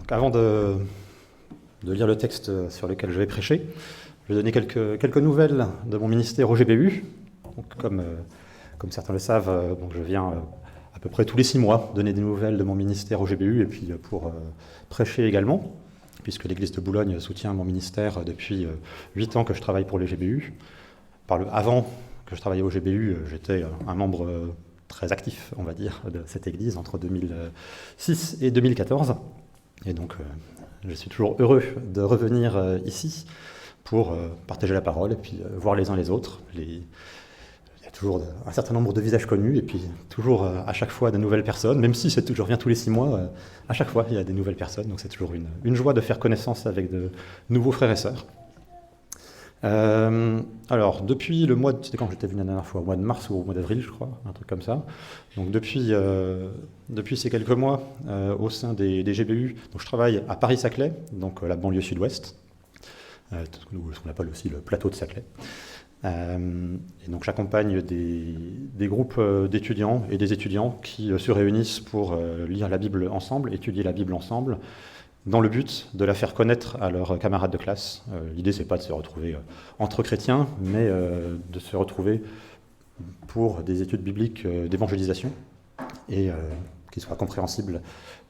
Donc avant de lire le texte sur lequel je vais prêcher, je vais donner quelques nouvelles de mon ministère au GBU. Donc, comme certains le savent, donc je viens à peu près tous les 6 mois donner des nouvelles de mon ministère au GBU et puis pour prêcher également, puisque l'Église de Boulogne soutient mon ministère depuis 8 ans que je travaille pour les GBU. Avant que je travaillais au GBU, j'étais un membre très actif, on va dire, de cette Église entre 2006 et 2014. Et donc, je suis toujours heureux de revenir ici pour partager la parole et puis voir les uns les autres. Il y a toujours un certain nombre de visages connus et puis toujours à chaque fois de nouvelles personnes, même si je reviens tous les 6 mois, à chaque fois il y a des nouvelles personnes, donc c'est toujours une joie de faire connaissance avec de nouveaux frères et sœurs. Alors, depuis le mois c'était quand j'étais venu la dernière fois, au mois de mars ou au mois d'avril, je crois, un truc comme ça. Donc depuis ces quelques mois, au sein des GBU, donc je travaille à Paris-Saclay, donc la banlieue sud-ouest, ce qu'on appelle aussi le plateau de Saclay. Et donc j'accompagne des groupes d'étudiants et des étudiants qui se réunissent pour lire la Bible ensemble, étudier la Bible ensemble, dans le but de la faire connaître à leurs camarades de classe. L'idée, c'est pas de se retrouver entre chrétiens, mais de se retrouver pour des études bibliques d'évangélisation et qui soient compréhensibles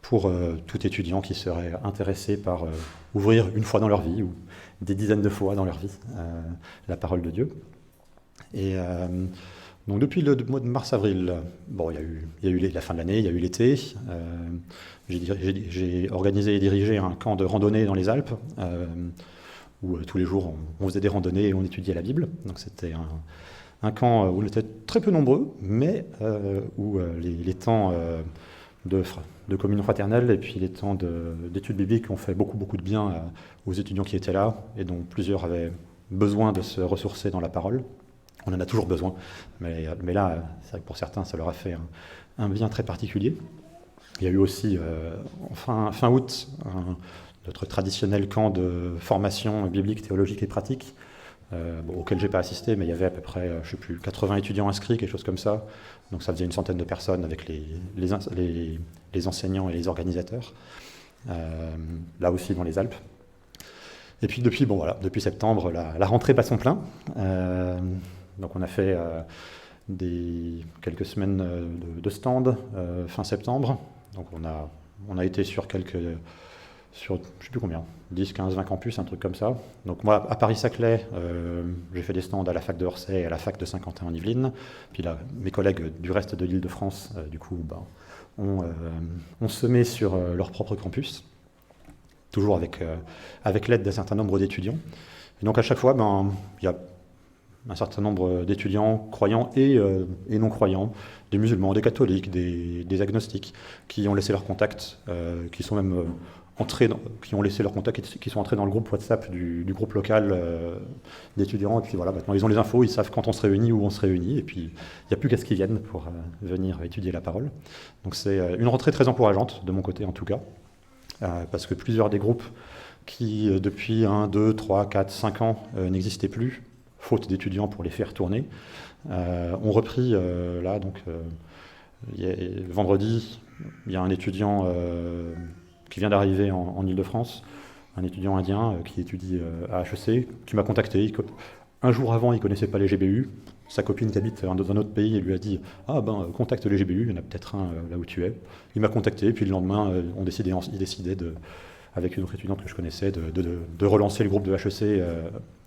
pour tout étudiant qui serait intéressé par ouvrir une fois dans leur vie ou des dizaines de fois dans leur vie la parole de Dieu. Et donc depuis le mois de mars-avril, bon, il y a eu la fin de l'année, il y a eu l'été. J'ai organisé et dirigé un camp de randonnée dans les Alpes, où tous les jours on faisait des randonnées et on étudiait la Bible. Donc c'était un camp où on était très peu nombreux, mais où les temps de communion fraternelle et puis les temps d'études bibliques ont fait beaucoup de bien aux étudiants qui étaient là, et dont plusieurs avaient besoin de se ressourcer dans la parole. On en a toujours besoin, mais là, c'est vrai que pour certains, ça leur a fait un bien très particulier. Il y a eu aussi, fin août, notre traditionnel camp de formation biblique, théologique et pratique, auquel je n'ai pas assisté, mais il y avait à peu près, je sais plus, 80 étudiants inscrits, quelque chose comme ça. Donc ça faisait une centaine de personnes avec les enseignants et les organisateurs, là aussi dans les Alpes. Et puis depuis septembre, la rentrée bat son plein. Donc on a fait quelques semaines de stand fin septembre. Donc on a été sur je sais plus combien, 10, 15, 20 campus, un truc comme ça. Donc moi, à Paris-Saclay, j'ai fait des stands à la fac de Orsay et à la fac de Saint-Quentin en Yvelines. Puis là, mes collègues du reste de l'Île-de-France, ont semé sur leur propre campus, toujours avec l'aide d'un certain nombre d'étudiants. Et donc à chaque fois, il y a un certain nombre d'étudiants croyants et non croyants, des musulmans, des catholiques, des agnostiques, qui ont laissé leur contact, qui sont même qui ont laissé leur contact, qui sont entrés dans le groupe WhatsApp du groupe local d'étudiants. Et puis voilà, maintenant ils ont les infos, ils savent quand on se réunit, où on se réunit, et puis il n'y a plus qu'à ce qu'ils viennent pour venir étudier la parole. Donc c'est une rentrée très encourageante, de mon côté en tout cas, parce que plusieurs des groupes qui, depuis 1, 2, 3, 4, 5 ans, n'existaient plus, faute d'étudiants pour les faire tourner, ont repris là. Donc, vendredi, il y a un étudiant qui vient d'arriver en Île-de-France, un étudiant indien qui étudie à HEC, qui m'a contacté. Un jour avant, il ne connaissait pas les GBU. Sa copine qui habite dans un autre pays, elle lui a dit « Ah contacte les GBU, il y en a peut-être un là où tu es ». Il m'a contacté, puis le lendemain, il décidait avec une autre étudiante que je connaissais, de relancer le groupe de HEC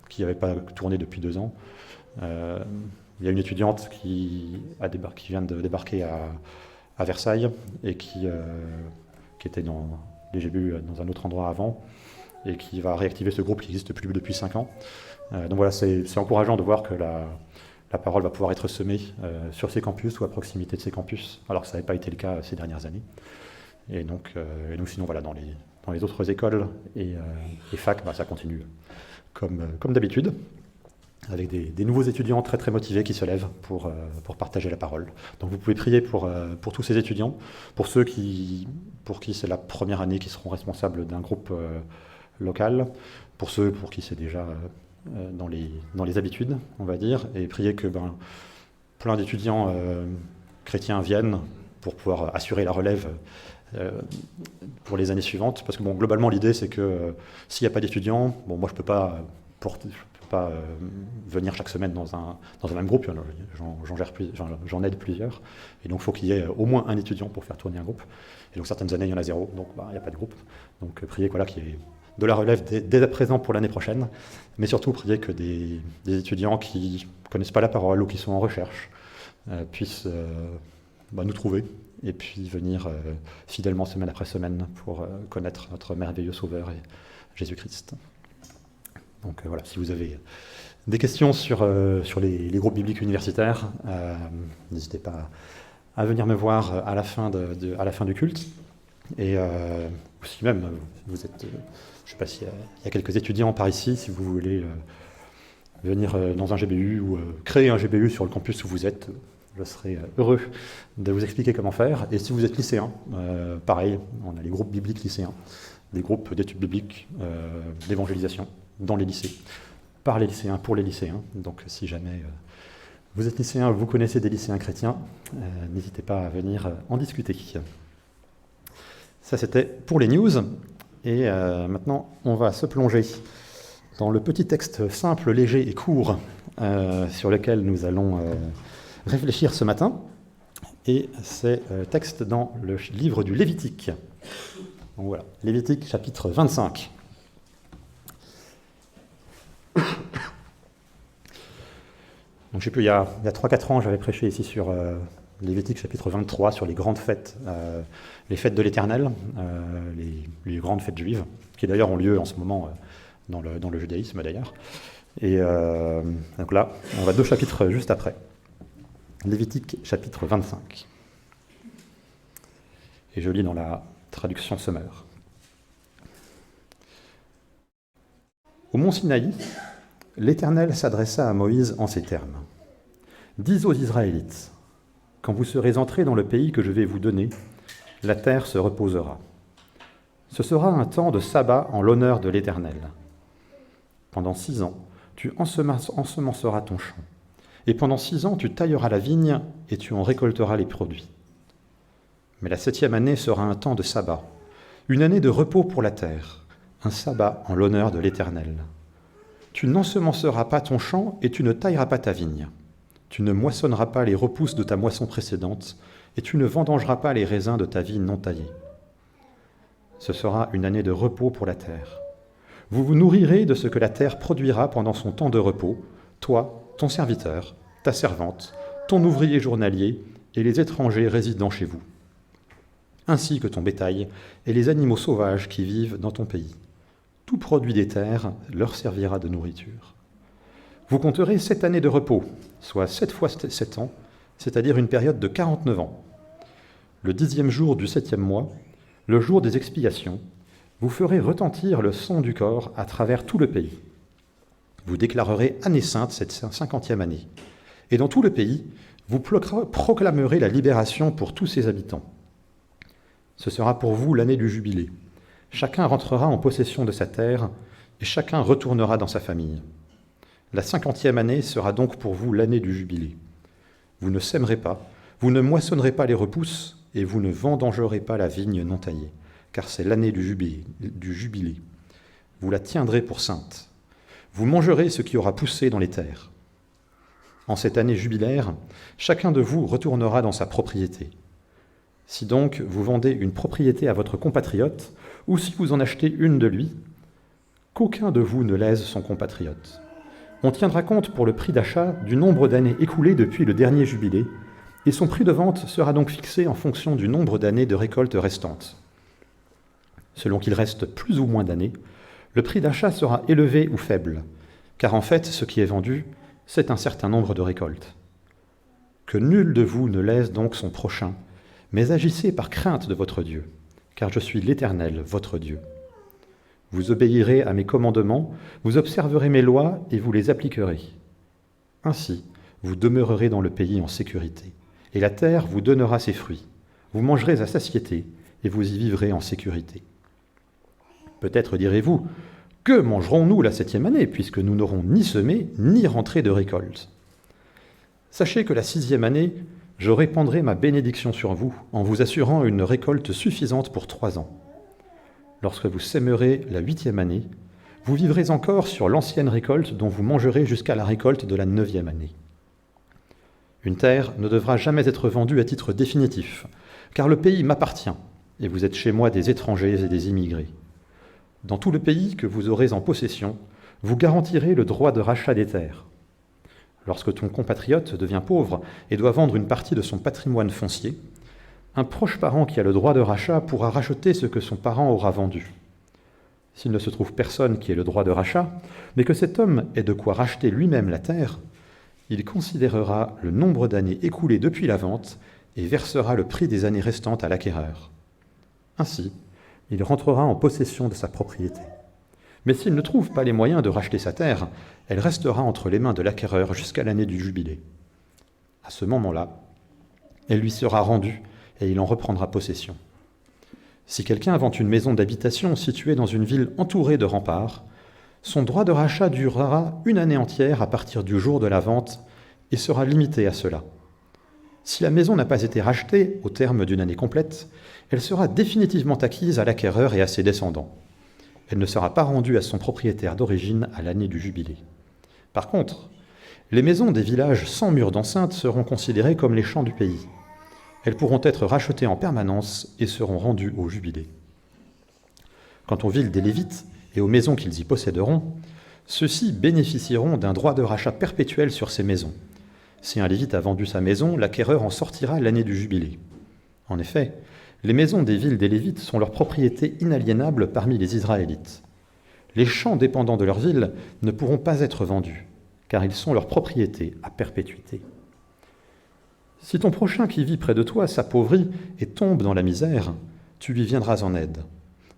qui n'avait pas tourné depuis 2 ans. Il y a une étudiante qui vient de débarquer à Versailles et qui était dans les GBU dans un autre endroit avant et qui va réactiver ce groupe qui n'existe plus depuis 5 ans. Donc voilà, c'est encourageant de voir que la parole va pouvoir être semée sur ces campus ou à proximité de ces campus, alors que ça n'avait pas été le cas ces dernières années. Et donc sinon, voilà, dans les autres écoles et facs, ça continue comme d'habitude, avec des nouveaux étudiants très très motivés qui se lèvent pour partager la parole. Donc vous pouvez prier pour tous ces étudiants, pour ceux pour qui c'est la première année qui seront responsables d'un groupe local, pour ceux pour qui c'est déjà dans les habitudes, on va dire, et prier que plein d'étudiants chrétiens viennent pour pouvoir assurer la relève pour les années suivantes, parce que bon, globalement l'idée c'est que s'il n'y a pas d'étudiants, bon, moi je peux pas venir chaque semaine dans un même groupe, j'en aide plusieurs, et donc il faut qu'il y ait au moins un étudiant pour faire tourner un groupe, et donc certaines années il y en a 0, donc il n'y a pas de groupe, donc priez qu'il y ait de la relève dès à présent pour l'année prochaine, mais surtout priez que des étudiants qui ne connaissent pas la parole ou qui sont en recherche puissent nous trouver, et puis venir fidèlement semaine après semaine pour connaître notre merveilleux Sauveur et Jésus-Christ. Donc voilà, si vous avez des questions sur les groupes bibliques universitaires, n'hésitez pas à venir me voir à la fin du culte. Et si même vous êtes, je ne sais pas s'il y a quelques étudiants par ici, si vous voulez venir dans un GBU ou créer un GBU sur le campus où vous êtes, je serai heureux de vous expliquer comment faire. Et si vous êtes lycéen, pareil, on a les groupes bibliques lycéens, des groupes d'études bibliques, d'évangélisation dans les lycées, par les lycéens, pour les lycéens. Donc si jamais vous êtes lycéen, vous connaissez des lycéens chrétiens, n'hésitez pas à venir en discuter. Ça c'était pour les news, et maintenant on va se plonger dans le petit texte simple, léger et court sur lequel nous allons réfléchir ce matin, et c'est texte dans le livre du Lévitique. Donc voilà, Lévitique chapitre 25. Donc, je sais plus, il y a 3-4 ans, j'avais prêché ici sur Lévitique chapitre 23, sur les grandes fêtes, les fêtes de l'Éternel, les grandes fêtes juives, qui d'ailleurs ont lieu en ce moment dans le judaïsme d'ailleurs. Et donc là, on va 2 chapitres juste après. Lévitique chapitre 25. Et je lis dans la traduction Semeur. Au mont Sinaï, l'Éternel s'adressa à Moïse en ces termes. « Dis aux Israélites, quand vous serez entrés dans le pays que je vais vous donner, la terre se reposera. Ce sera un temps de sabbat en l'honneur de l'Éternel. Pendant 6 ans, tu ensemenceras ton champ, et pendant 6 ans, tu tailleras la vigne et tu en récolteras les produits. Mais la 7e année sera un temps de sabbat, une année de repos pour la terre, un sabbat en l'honneur de l'Éternel. Tu n'ensemenceras pas ton champ et tu ne tailleras pas ta vigne. Tu ne moissonneras pas les repousses de ta moisson précédente et tu ne vendangeras pas les raisins de ta vigne non taillée. Ce sera une année de repos pour la terre. Vous vous nourrirez de ce que la terre produira pendant son temps de repos, toi, ton serviteur, ta servante, ton ouvrier journalier et les étrangers résidant chez vous, ainsi que ton bétail et les animaux sauvages qui vivent dans ton pays. Tout produit des terres leur servira de nourriture. Vous compterez 7 années de repos, soit 7 fois 7 ans, c'est-à-dire une période de 49 ans. Le 10e jour du 7e mois, le jour des expiations, vous ferez retentir le son du corps à travers tout le pays. Vous déclarerez année sainte cette 50e année. Et dans tout le pays, vous proclamerez la libération pour tous ses habitants. Ce sera pour vous l'année du jubilé. Chacun rentrera en possession de sa terre, et chacun retournera dans sa famille. La 50e année sera donc pour vous l'année du jubilé. Vous ne sèmerez pas, vous ne moissonnerez pas les repousses, et vous ne vendangerez pas la vigne non taillée, car c'est l'année du jubilé. Vous la tiendrez pour sainte. Vous mangerez ce qui aura poussé dans les terres. En cette année jubilaire, chacun de vous retournera dans sa propriété. Si donc vous vendez une propriété à votre compatriote, ou si vous en achetez une de lui, qu'aucun de vous ne lèse son compatriote. On tiendra compte pour le prix d'achat du nombre d'années écoulées depuis le dernier jubilé, et son prix de vente sera donc fixé en fonction du nombre d'années de récolte restantes. Selon qu'il reste plus ou moins d'années, le prix d'achat sera élevé ou faible, car en fait, ce qui est vendu, c'est un certain nombre de récoltes. Que nul de vous ne lèse donc son prochain, mais agissez par crainte de votre Dieu, car je suis l'Éternel, votre Dieu. Vous obéirez à mes commandements, vous observerez mes lois et vous les appliquerez. Ainsi, vous demeurerez dans le pays en sécurité, et la terre vous donnera ses fruits. Vous mangerez à satiété, et vous y vivrez en sécurité. Peut-être direz-vous, que mangerons-nous la 7e année, puisque nous n'aurons ni semé, ni rentré de récolte? Sachez que la 6e année, je répandrai ma bénédiction sur vous en vous assurant une récolte suffisante pour 3 ans. Lorsque vous sèmerez la 8e année, vous vivrez encore sur l'ancienne récolte dont vous mangerez jusqu'à la récolte de la 9e année. Une terre ne devra jamais être vendue à titre définitif, car le pays m'appartient, et vous êtes chez moi des étrangers et des immigrés. Dans tout le pays que vous aurez en possession, vous garantirez le droit de rachat des terres. Lorsque ton compatriote devient pauvre et doit vendre une partie de son patrimoine foncier, un proche parent qui a le droit de rachat pourra racheter ce que son parent aura vendu. S'il ne se trouve personne qui ait le droit de rachat, mais que cet homme ait de quoi racheter lui-même la terre, il considérera le nombre d'années écoulées depuis la vente et versera le prix des années restantes à l'acquéreur. Ainsi, il rentrera en possession de sa propriété. Mais s'il ne trouve pas les moyens de racheter sa terre, elle restera entre les mains de l'acquéreur jusqu'à l'année du jubilé. À ce moment-là, elle lui sera rendue et il en reprendra possession. Si quelqu'un vend une maison d'habitation située dans une ville entourée de remparts, son droit de rachat durera 1 année entière à partir du jour de la vente et sera limité à cela. Si la maison n'a pas été rachetée au terme d'une année complète, elle sera définitivement acquise à l'acquéreur et à ses descendants. Elle ne sera pas rendue à son propriétaire d'origine à l'année du jubilé. Par contre, les maisons des villages sans murs d'enceinte seront considérées comme les champs du pays. Elles pourront être rachetées en permanence et seront rendues au jubilé. Quant aux villes des Lévites et aux maisons qu'ils y posséderont, ceux-ci bénéficieront d'un droit de rachat perpétuel sur ces maisons. Si un Lévite a vendu sa maison, l'acquéreur en sortira l'année du jubilé. En effet, les maisons des villes des Lévites sont leur propriété inaliénable parmi les Israélites. Les champs dépendant de leur ville ne pourront pas être vendus, car ils sont leur propriété à perpétuité. Si ton prochain qui vit près de toi s'appauvrit et tombe dans la misère, tu lui viendras en aide.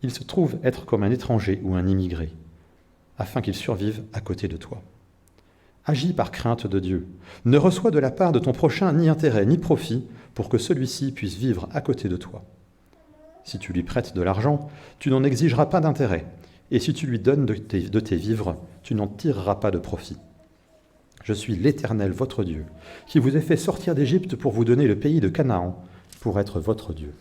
Il se trouve être comme un étranger ou un immigré, afin qu'il survive à côté de toi. Agis par crainte de Dieu. Ne reçois de la part de ton prochain ni intérêt ni profit pour que celui-ci puisse vivre à côté de toi. Si tu lui prêtes de l'argent, tu n'en exigeras pas d'intérêt, et si tu lui donnes de tes vivres, tu n'en tireras pas de profit. Je suis l'Éternel, votre Dieu, qui vous ai fait sortir d'Égypte pour vous donner le pays de Canaan, pour être votre Dieu.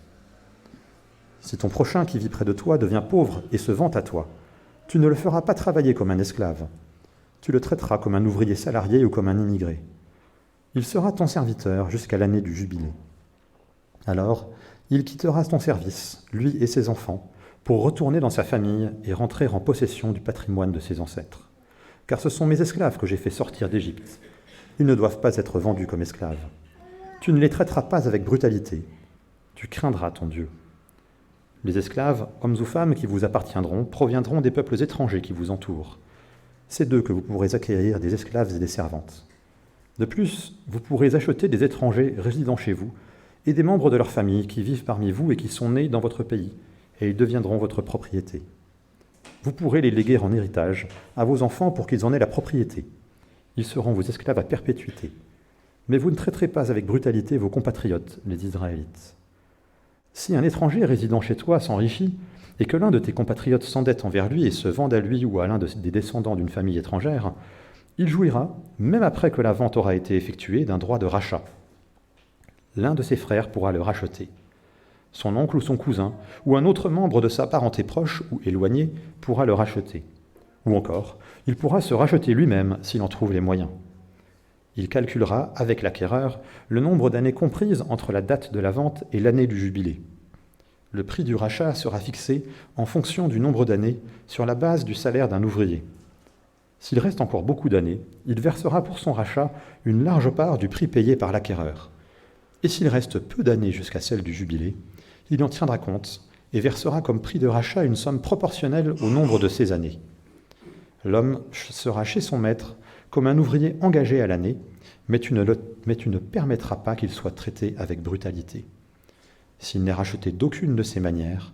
Si ton prochain qui vit près de toi devient pauvre et se vante à toi, tu ne le feras pas travailler comme un esclave. Tu le traiteras comme un ouvrier salarié ou comme un immigré. Il sera ton serviteur jusqu'à l'année du jubilé. Alors, il quittera ton service, lui et ses enfants, pour retourner dans sa famille et rentrer en possession du patrimoine de ses ancêtres. Car ce sont mes esclaves que j'ai fait sortir d'Égypte. Ils ne doivent pas être vendus comme esclaves. Tu ne les traiteras pas avec brutalité. Tu craindras ton Dieu. Les esclaves, hommes ou femmes qui vous appartiendront, proviendront des peuples étrangers qui vous entourent. C'est d'eux que vous pourrez acquérir des esclaves et des servantes. De plus, vous pourrez acheter des étrangers résidant chez vous et des membres de leur famille qui vivent parmi vous et qui sont nés dans votre pays, et ils deviendront votre propriété. Vous pourrez les léguer en héritage à vos enfants pour qu'ils en aient la propriété. Ils seront vos esclaves à perpétuité. Mais vous ne traiterez pas avec brutalité vos compatriotes, les Israélites. Si un étranger résidant chez toi s'enrichit, et que l'un de tes compatriotes s'endette envers lui et se vende à lui ou à l'un des descendants d'une famille étrangère, il jouira, même après que la vente aura été effectuée, d'un droit de rachat. L'un de ses frères pourra le racheter. Son oncle ou son cousin, ou un autre membre de sa parenté proche ou éloignée, pourra le racheter. Ou encore, il pourra se racheter lui-même s'il en trouve les moyens. Il calculera, avec l'acquéreur, le nombre d'années comprises entre la date de la vente et l'année du jubilé. Le prix du rachat sera fixé en fonction du nombre d'années sur la base du salaire d'un ouvrier. S'il reste encore beaucoup d'années, il versera pour son rachat une large part du prix payé par l'acquéreur. Et s'il reste peu d'années jusqu'à celle du jubilé, il en tiendra compte et versera comme prix de rachat une somme proportionnelle au nombre de ces années. L'homme sera chez son maître comme un ouvrier engagé à l'année, mais tu ne permettras pas qu'il soit traité avec brutalité. S'il n'est racheté d'aucune de ces manières,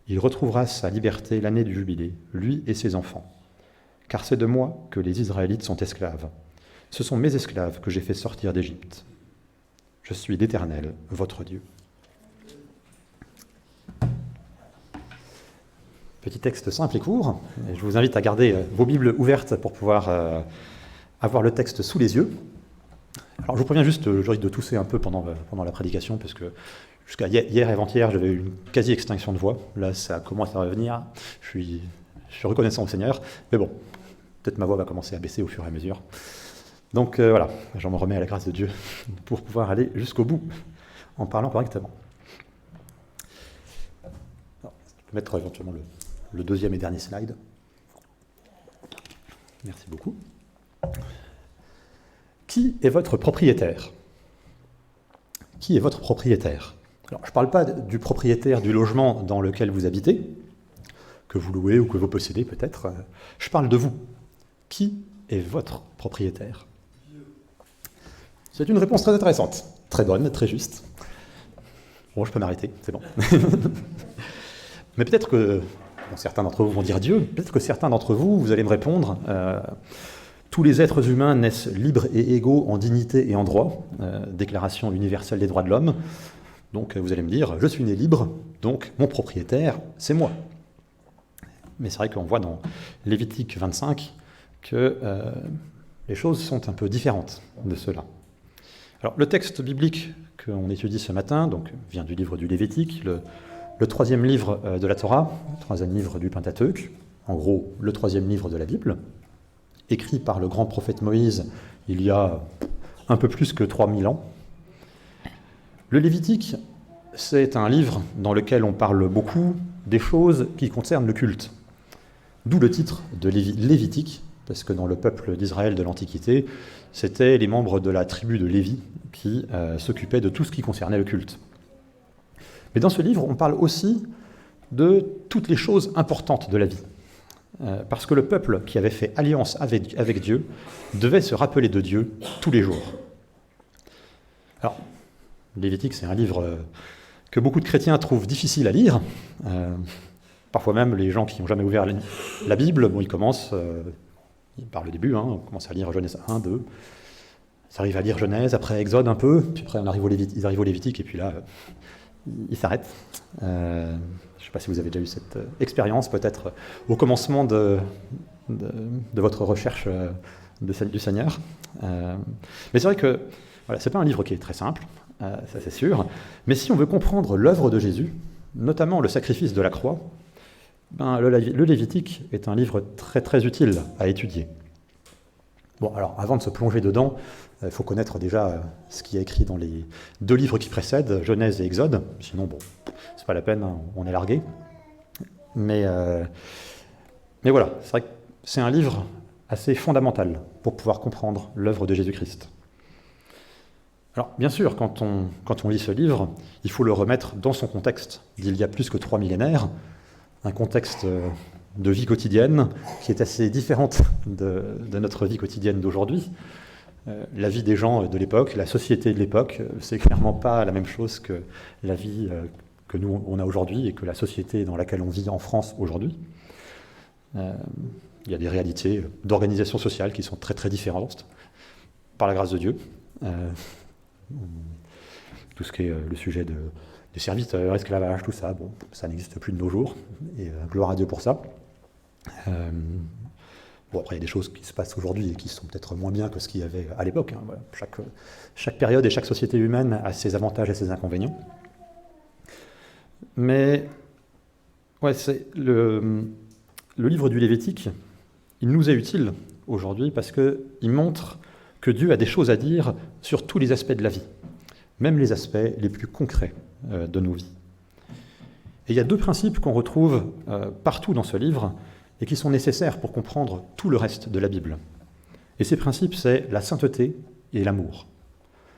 il retrouvera sa liberté l'année du jubilé, lui et ses enfants. Car c'est de moi que les Israélites sont esclaves. Ce sont mes esclaves que j'ai fait sortir d'Égypte. Je suis l'Éternel, votre Dieu. Petit texte simple et court. Et je vous invite à garder vos Bibles ouvertes pour pouvoir avoir le texte sous les yeux. Alors je vous préviens juste, je risque de tousser un peu pendant la prédication, parce que jusqu'à hier et avant-hier, j'avais eu une quasi-extinction de voix. Là, ça commence à revenir. Je suis reconnaissant au Seigneur. Mais bon, peut-être ma voix va commencer à baisser au fur et à mesure. Donc voilà, j'en me remets à la grâce de Dieu pour pouvoir aller jusqu'au bout en parlant correctement. Alors, je peux mettre éventuellement le deuxième et dernier slide. Merci beaucoup. Qui est votre propriétaire ? Qui est votre propriétaire ? Alors, je ne parle pas du propriétaire du logement dans lequel vous habitez, que vous louez ou que vous possédez peut-être. Je parle de vous. Qui est votre propriétaire ? C'est une réponse très intéressante, très bonne, très juste. Bon, je peux m'arrêter, c'est bon. Mais peut-être que, bon, certains d'entre vous vont dire Dieu, peut-être que certains d'entre vous, vous allez me répondre, tous les êtres humains naissent libres et égaux en dignité et en droit, Déclaration universelle des droits de l'homme. Donc vous allez me dire, je suis né libre, donc mon propriétaire, c'est moi. Mais c'est vrai qu'on voit dans Lévitique 25 que les choses sont un peu différentes de cela. Alors, le texte biblique qu'on étudie ce matin donc, vient du livre du Lévitique, le troisième livre de la Torah, le troisième livre du Pentateuque, en gros le troisième livre de la Bible, écrit par le grand prophète Moïse il y a un peu plus que 3000 ans. Le Lévitique, c'est un livre dans lequel on parle beaucoup des choses qui concernent le culte. D'où le titre de Lévitique, parce que dans le peuple d'Israël de l'Antiquité, c'était les membres de la tribu de Lévi qui s'occupaient de tout ce qui concernait le culte. Mais dans ce livre, on parle aussi de toutes les choses importantes de la vie. Parce que le peuple qui avait fait alliance avec Dieu devait se rappeler de Dieu tous les jours. Alors, Lévitique, c'est un livre que beaucoup de chrétiens trouvent difficile à lire. Parfois même, les gens qui n'ont jamais ouvert la Bible, bon, ils commencent... par le début, on commence à lire Genèse 1, 2, ça arrive à lire Genèse, après Exode un peu, puis après ils arrivent au Lévitique, et puis là, ils s'arrêtent. Je ne sais pas si vous avez déjà eu cette expérience, peut-être au commencement de votre recherche du Seigneur. Mais c'est vrai que voilà, ce n'est pas un livre qui est très simple, ça c'est sûr, mais si on veut comprendre l'œuvre de Jésus, notamment le sacrifice de la croix, le Lévitique est un livre très très utile à étudier. Bon, alors avant de se plonger dedans, il faut connaître déjà ce qui est écrit dans les deux livres qui précèdent, Genèse et Exode, sinon bon, c'est pas la peine, on est largué. Mais voilà, c'est vrai que c'est un livre assez fondamental pour pouvoir comprendre l'œuvre de Jésus-Christ. Alors, bien sûr, quand on lit ce livre, il faut le remettre dans son contexte d'il y a plus que 3 millénaires, un contexte de vie quotidienne qui est assez différente de notre vie quotidienne d'aujourd'hui. La vie des gens de l'époque, la société de l'époque, c'est clairement pas la même chose que la vie que nous, on a aujourd'hui et que la société dans laquelle on vit en France aujourd'hui. Il y a des réalités d'organisation sociale qui sont très très différentes, par la grâce de Dieu. Tout ce qui est le sujet des serviteurs, esclavage, tout ça, bon, ça n'existe plus de nos jours, et gloire à Dieu pour ça. Bon, après, il y a des choses qui se passent aujourd'hui et qui sont peut-être moins bien que ce qu'il y avait à l'époque. Voilà. Chaque période et chaque société humaine a ses avantages et ses inconvénients. Mais ouais, c'est le livre du Lévitique, il nous est utile aujourd'hui parce qu'il montre que Dieu a des choses à dire sur tous les aspects de la vie, même les aspects les plus concrets de nos vies. Et il y a deux principes qu'on retrouve partout dans ce livre et qui sont nécessaires pour comprendre tout le reste de la Bible. Et ces principes, c'est la sainteté et l'amour.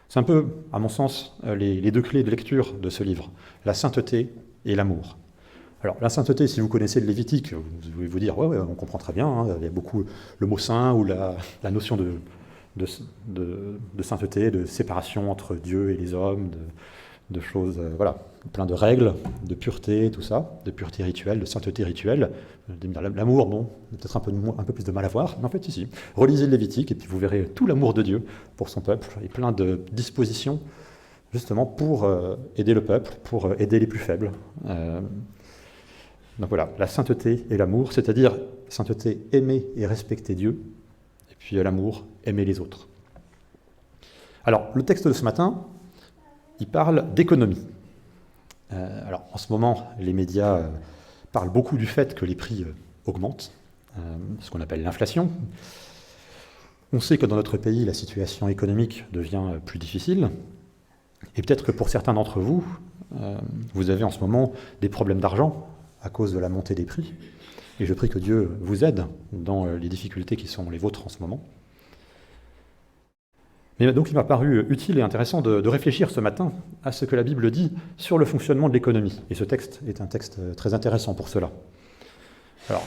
C'est un peu, à mon sens, les deux clés de lecture de ce livre, la sainteté et l'amour. Alors, la sainteté, si vous connaissez le Lévitique, vous allez vous dire, ouais, on comprend très bien, il y a beaucoup le mot saint ou la notion de sainteté, de séparation entre Dieu et les hommes, de choses, voilà, plein de règles, de pureté, tout ça, de pureté rituelle, de sainteté rituelle. L'amour, bon, peut-être un peu plus de mal à voir, mais en fait, ici, relisez le Lévitique et puis vous verrez tout l'amour de Dieu pour son peuple et plein de dispositions, justement, pour aider le peuple, pour aider les plus faibles. Donc voilà, la sainteté et l'amour, c'est-à-dire sainteté, aimer et respecter Dieu, et puis l'amour, aimer les autres. Alors, le texte de ce matin, il parle d'économie. Alors, en ce moment, les médias parlent beaucoup du fait que les prix augmentent, ce qu'on appelle l'inflation. On sait que dans notre pays, la situation économique devient plus difficile, et peut-être que pour certains d'entre vous, vous avez en ce moment des problèmes d'argent à cause de la montée des prix, et je prie que Dieu vous aide dans les difficultés qui sont les vôtres en ce moment. Mais donc il m'a paru utile et intéressant de réfléchir ce matin à ce que la Bible dit sur le fonctionnement de l'économie. Et ce texte est un texte très intéressant pour cela. Alors,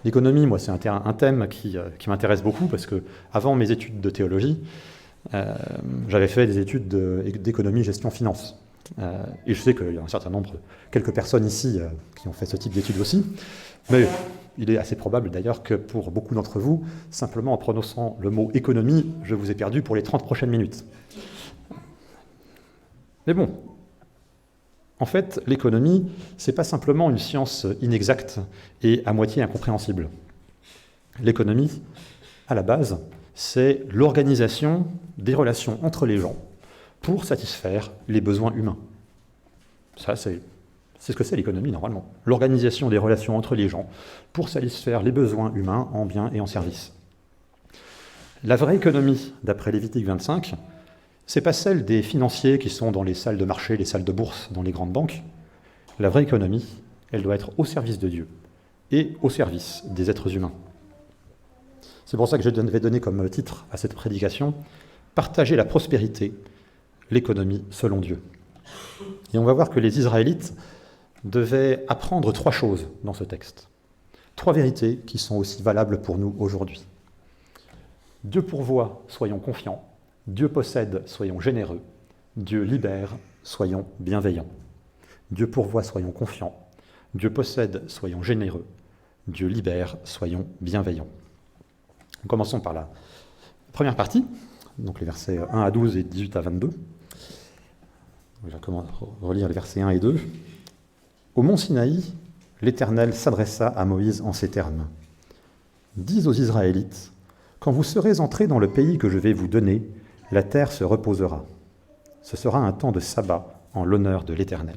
l'économie, moi, c'est un thème qui m'intéresse beaucoup parce que avant mes études de théologie, j'avais fait des études d'économie, gestion, finance. Et je sais qu'il y a un certain nombre, quelques personnes ici qui ont fait ce type d'études aussi. Mais il est assez probable d'ailleurs que pour beaucoup d'entre vous, simplement en prononçant le mot économie, je vous ai perdu pour les 30 prochaines minutes. Mais bon, en fait, l'économie, c'est pas simplement une science inexacte et à moitié incompréhensible. L'économie, à la base, c'est l'organisation des relations entre les gens pour satisfaire les besoins humains. Ça, c'est ce que c'est l'économie, normalement. L'organisation des relations entre les gens pour satisfaire les besoins humains en biens et en services. La vraie économie, d'après Lévitique 25, c'est pas celle des financiers qui sont dans les salles de marché, les salles de bourse, dans les grandes banques. La vraie économie, elle doit être au service de Dieu et au service des êtres humains. C'est pour ça que je vais donner comme titre à cette prédication « Partager la prospérité, l'économie selon Dieu ». Et on va voir que les Israélites devaient apprendre 3 choses dans ce texte. 3 vérités qui sont aussi valables pour nous aujourd'hui. Dieu pourvoit, soyons confiants. Dieu possède, soyons généreux. Dieu libère, soyons bienveillants. Dieu pourvoit, soyons confiants. Dieu possède, soyons généreux. Dieu libère, soyons bienveillants. Commençons par la première partie, donc les versets 1 à 12 et 18 à 22. Je vais relire les versets 1 et 2. Au mont Sinaï, l'Éternel s'adressa à Moïse en ces termes. « Dis aux Israélites, quand vous serez entrés dans le pays que je vais vous donner, la terre se reposera. Ce sera un temps de sabbat en l'honneur de l'Éternel. »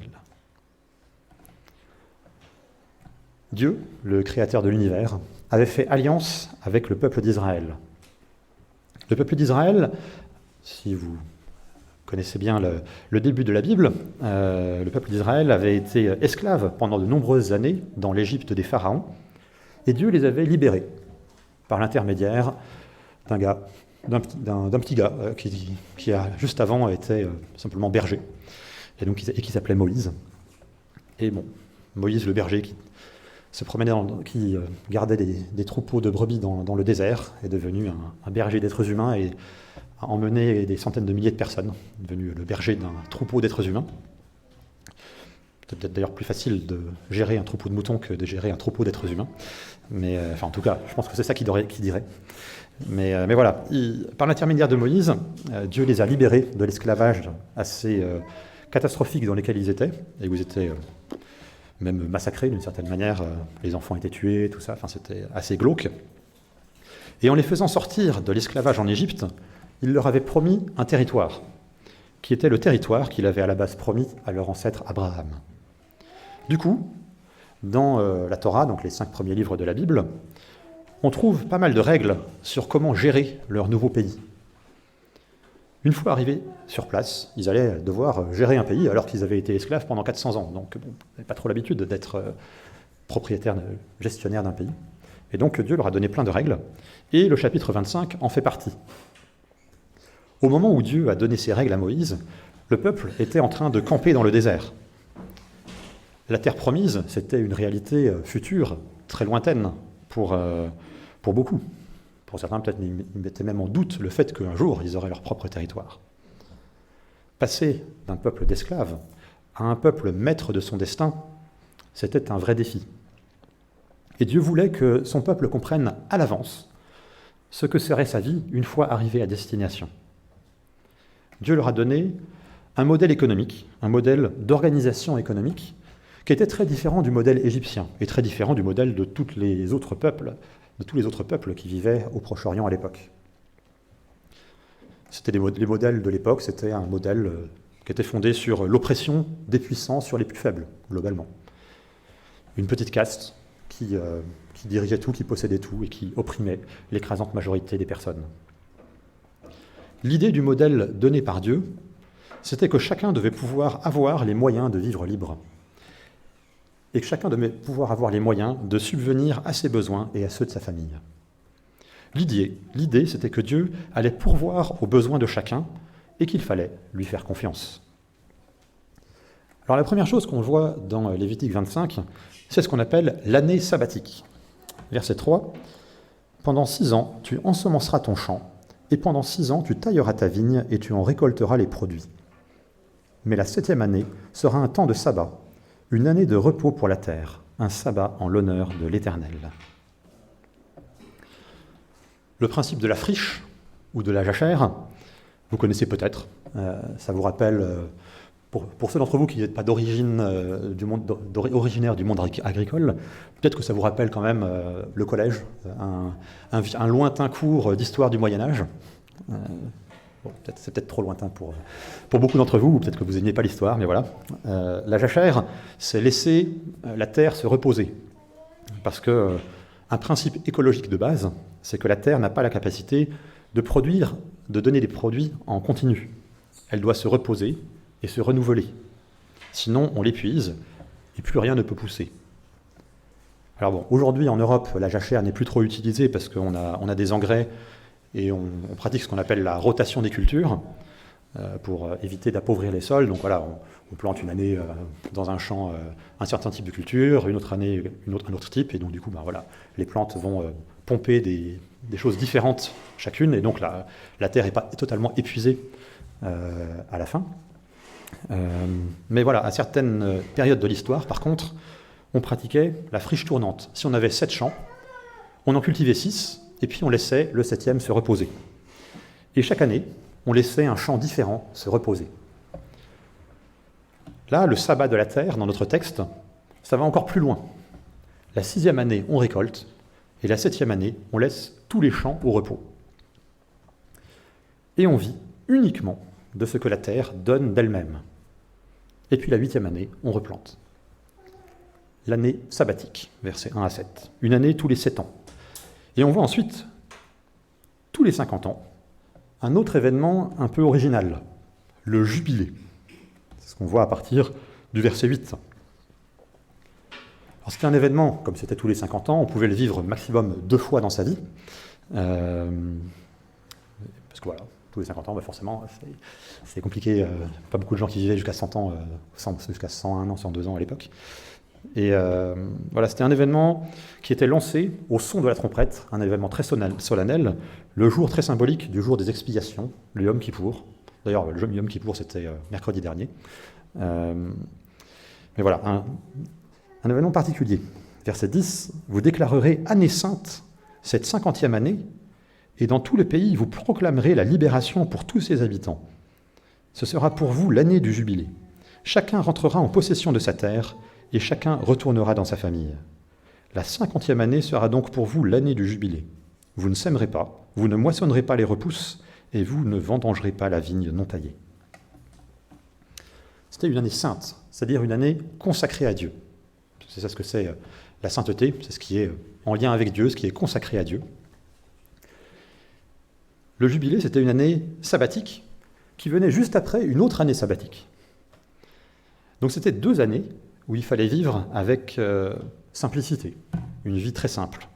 Dieu, le créateur de l'univers, avait fait alliance avec le peuple d'Israël. Le peuple d'Israël, si vous connaissez bien le début de la Bible, le peuple d'Israël avait été esclave pendant de nombreuses années dans l'Égypte des pharaons, et Dieu les avait libérés par l'intermédiaire d'un petit gars qui a juste avant été simplement berger, et qui s'appelait Moïse. Et bon, Moïse le berger qui se promenait, qui gardait des troupeaux de brebis dans le désert, est devenu un berger d'êtres humains et a emmené des centaines de milliers de personnes, devenu le berger d'un troupeau d'êtres humains. C'est peut-être d'ailleurs plus facile de gérer un troupeau de moutons que de gérer un troupeau d'êtres humains. Mais en tout cas, je pense que c'est ça qu'il dirait. Mais voilà, par l'intermédiaire de Moïse, Dieu les a libérés de l'esclavage assez catastrophique dans lequel ils étaient, et où ils étaient même massacrés d'une certaine manière. Les enfants étaient tués, tout ça, c'était assez glauque. Et en les faisant sortir de l'esclavage en Égypte, il leur avait promis un territoire, qui était le territoire qu'il avait à la base promis à leur ancêtre Abraham. Du coup, dans la Torah, donc les 5 premiers livres de la Bible, on trouve pas mal de règles sur comment gérer leur nouveau pays. Une fois arrivés sur place, ils allaient devoir gérer un pays alors qu'ils avaient été esclaves pendant 400 ans. Donc, bon, ils n'avaient pas trop l'habitude d'être propriétaire, gestionnaire d'un pays. Et donc, Dieu leur a donné plein de règles, et le chapitre 25 en fait partie. Au moment où Dieu a donné ces règles à Moïse, le peuple était en train de camper dans le désert. La terre promise, c'était une réalité future, très lointaine pour beaucoup. Pour certains, peut-être, ils mettaient même en doute le fait qu'un jour, ils auraient leur propre territoire. Passer d'un peuple d'esclaves à un peuple maître de son destin, c'était un vrai défi. Et Dieu voulait que son peuple comprenne à l'avance ce que serait sa vie une fois arrivé à destination. Dieu leur a donné un modèle économique, un modèle d'organisation économique qui était très différent du modèle égyptien et très différent du modèle de tous les autres peuples qui vivaient au Proche-Orient à l'époque. C'était les modèles de l'époque, c'était un modèle qui était fondé sur l'oppression des puissants sur les plus faibles, globalement. Une petite caste qui dirigeait tout, qui possédait tout et qui opprimait l'écrasante majorité des personnes. L'idée du modèle donné par Dieu, c'était que chacun devait pouvoir avoir les moyens de vivre libre. Et que chacun devait pouvoir avoir les moyens de subvenir à ses besoins et à ceux de sa famille. L'idée, c'était que Dieu allait pourvoir aux besoins de chacun et qu'il fallait lui faire confiance. Alors la première chose qu'on voit dans Lévitique 25, c'est ce qu'on appelle l'année sabbatique. Verset 3, « Pendant 6 ans, tu ensemenceras ton champ, et pendant 6 ans, tu tailleras ta vigne et tu en récolteras les produits. Mais la 7e année sera un temps de sabbat, une année de repos pour la terre, un sabbat en l'honneur de l'Éternel. » Le principe de la friche ou de la jachère, vous connaissez peut-être. Ça vous rappelle, pour ceux d'entre vous qui n'êtes pas originaire du monde agricole, peut-être que ça vous rappelle quand même le collège, un lointain cours d'histoire du Moyen-Âge. C'est peut-être trop lointain pour beaucoup d'entre vous, ou peut-être que vous n'aimez pas l'histoire, mais voilà. La jachère, c'est laisser la terre se reposer. Parce que un principe écologique de base, c'est que la terre n'a pas la capacité de donner des produits en continu. Elle doit se reposer et se renouveler. Sinon, on l'épuise et plus rien ne peut pousser. Alors bon, aujourd'hui en Europe, la jachère n'est plus trop utilisée parce qu'on a des engrais et on pratique ce qu'on appelle la rotation des cultures pour éviter d'appauvrir les sols. Donc voilà, on plante une année dans un champ un certain type de culture, une autre année un autre type, et donc du coup, voilà, les plantes vont pomper des choses différentes chacune, et donc la terre n'est pas totalement épuisée à la fin. Mais voilà, à certaines périodes de l'histoire, par contre, on pratiquait la friche tournante. Si on avait 7 champs, on en cultivait 6, et puis on laissait le 7e se reposer. Et chaque année, on laissait un champ différent se reposer. Là, le sabbat de la terre, dans notre texte, ça va encore plus loin. La 6e année, on récolte, et la 7e année, on laisse tous les champs au repos. Et on vit uniquement de ce que la terre donne d'elle-même. Et puis la 8e année, on replante. L'année sabbatique, versets 1 à 7. Une année tous les 7 ans. Et on voit ensuite, tous les 50 ans, un autre événement un peu original, le jubilé. C'est ce qu'on voit à partir du verset 8. Alors c'était un événement, comme c'était tous les 50 ans, on pouvait le vivre maximum 2 fois dans sa vie. Parce que voilà, tous les 50 ans, forcément, c'est compliqué. Pas beaucoup de gens qui vivaient jusqu'à 100 ans, jusqu'à 101 ans, 102 ans à l'époque. Et voilà, c'était un événement qui était lancé au son de la trompette, un événement très solennel, le jour très symbolique du jour des expiations, le Yom Kippour. D'ailleurs, le Yom Kippour, c'était mercredi dernier. Mais voilà, un événement particulier. Verset 10, « Vous déclarerez année sainte, cette 50e année, et dans tout le pays, vous proclamerez la libération pour tous ses habitants. Ce sera pour vous l'année du jubilé. Chacun rentrera en possession de sa terre, et chacun retournera dans sa famille. La 50e année sera donc pour vous l'année du jubilé. Vous ne sèmerez pas, vous ne moissonnerez pas les repousses, et vous ne vendangerez pas la vigne non taillée. » C'était une année sainte, c'est-à-dire une année consacrée à Dieu. C'est ça ce que c'est la sainteté, c'est ce qui est en lien avec Dieu, ce qui est consacré à Dieu. Le jubilé, c'était une année sabbatique qui venait juste après une autre année sabbatique. Donc c'était 2 années où il fallait vivre avec simplicité, une vie très simple,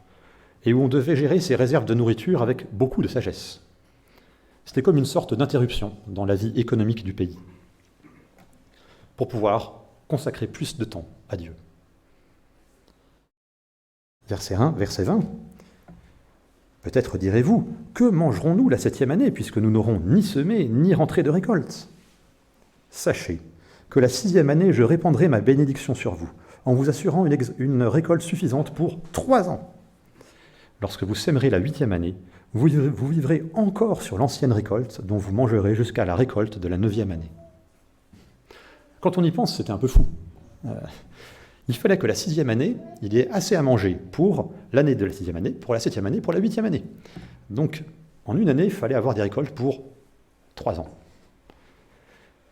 et où on devait gérer ses réserves de nourriture avec beaucoup de sagesse. C'était comme une sorte d'interruption dans la vie économique du pays, pour pouvoir consacrer plus de temps à Dieu. Verset 1, verset 20. « Peut-être direz-vous, que mangerons-nous la 7e année, puisque nous n'aurons ni semé, ni rentré de récolte ? Sachez que la 6e année, je répandrai ma bénédiction sur vous, en vous assurant une récolte suffisante pour 3 ans. Lorsque vous sèmerez la 8e année, vous vivrez encore sur l'ancienne récolte, dont vous mangerez jusqu'à la récolte de la 9e année. » Quand on y pense, c'était un peu fou. Il fallait que la 6e année, il y ait assez à manger pour l'année de la 6e année, pour la 7e année, pour la 8e année. Donc, en une année, il fallait avoir des récoltes pour 3 ans.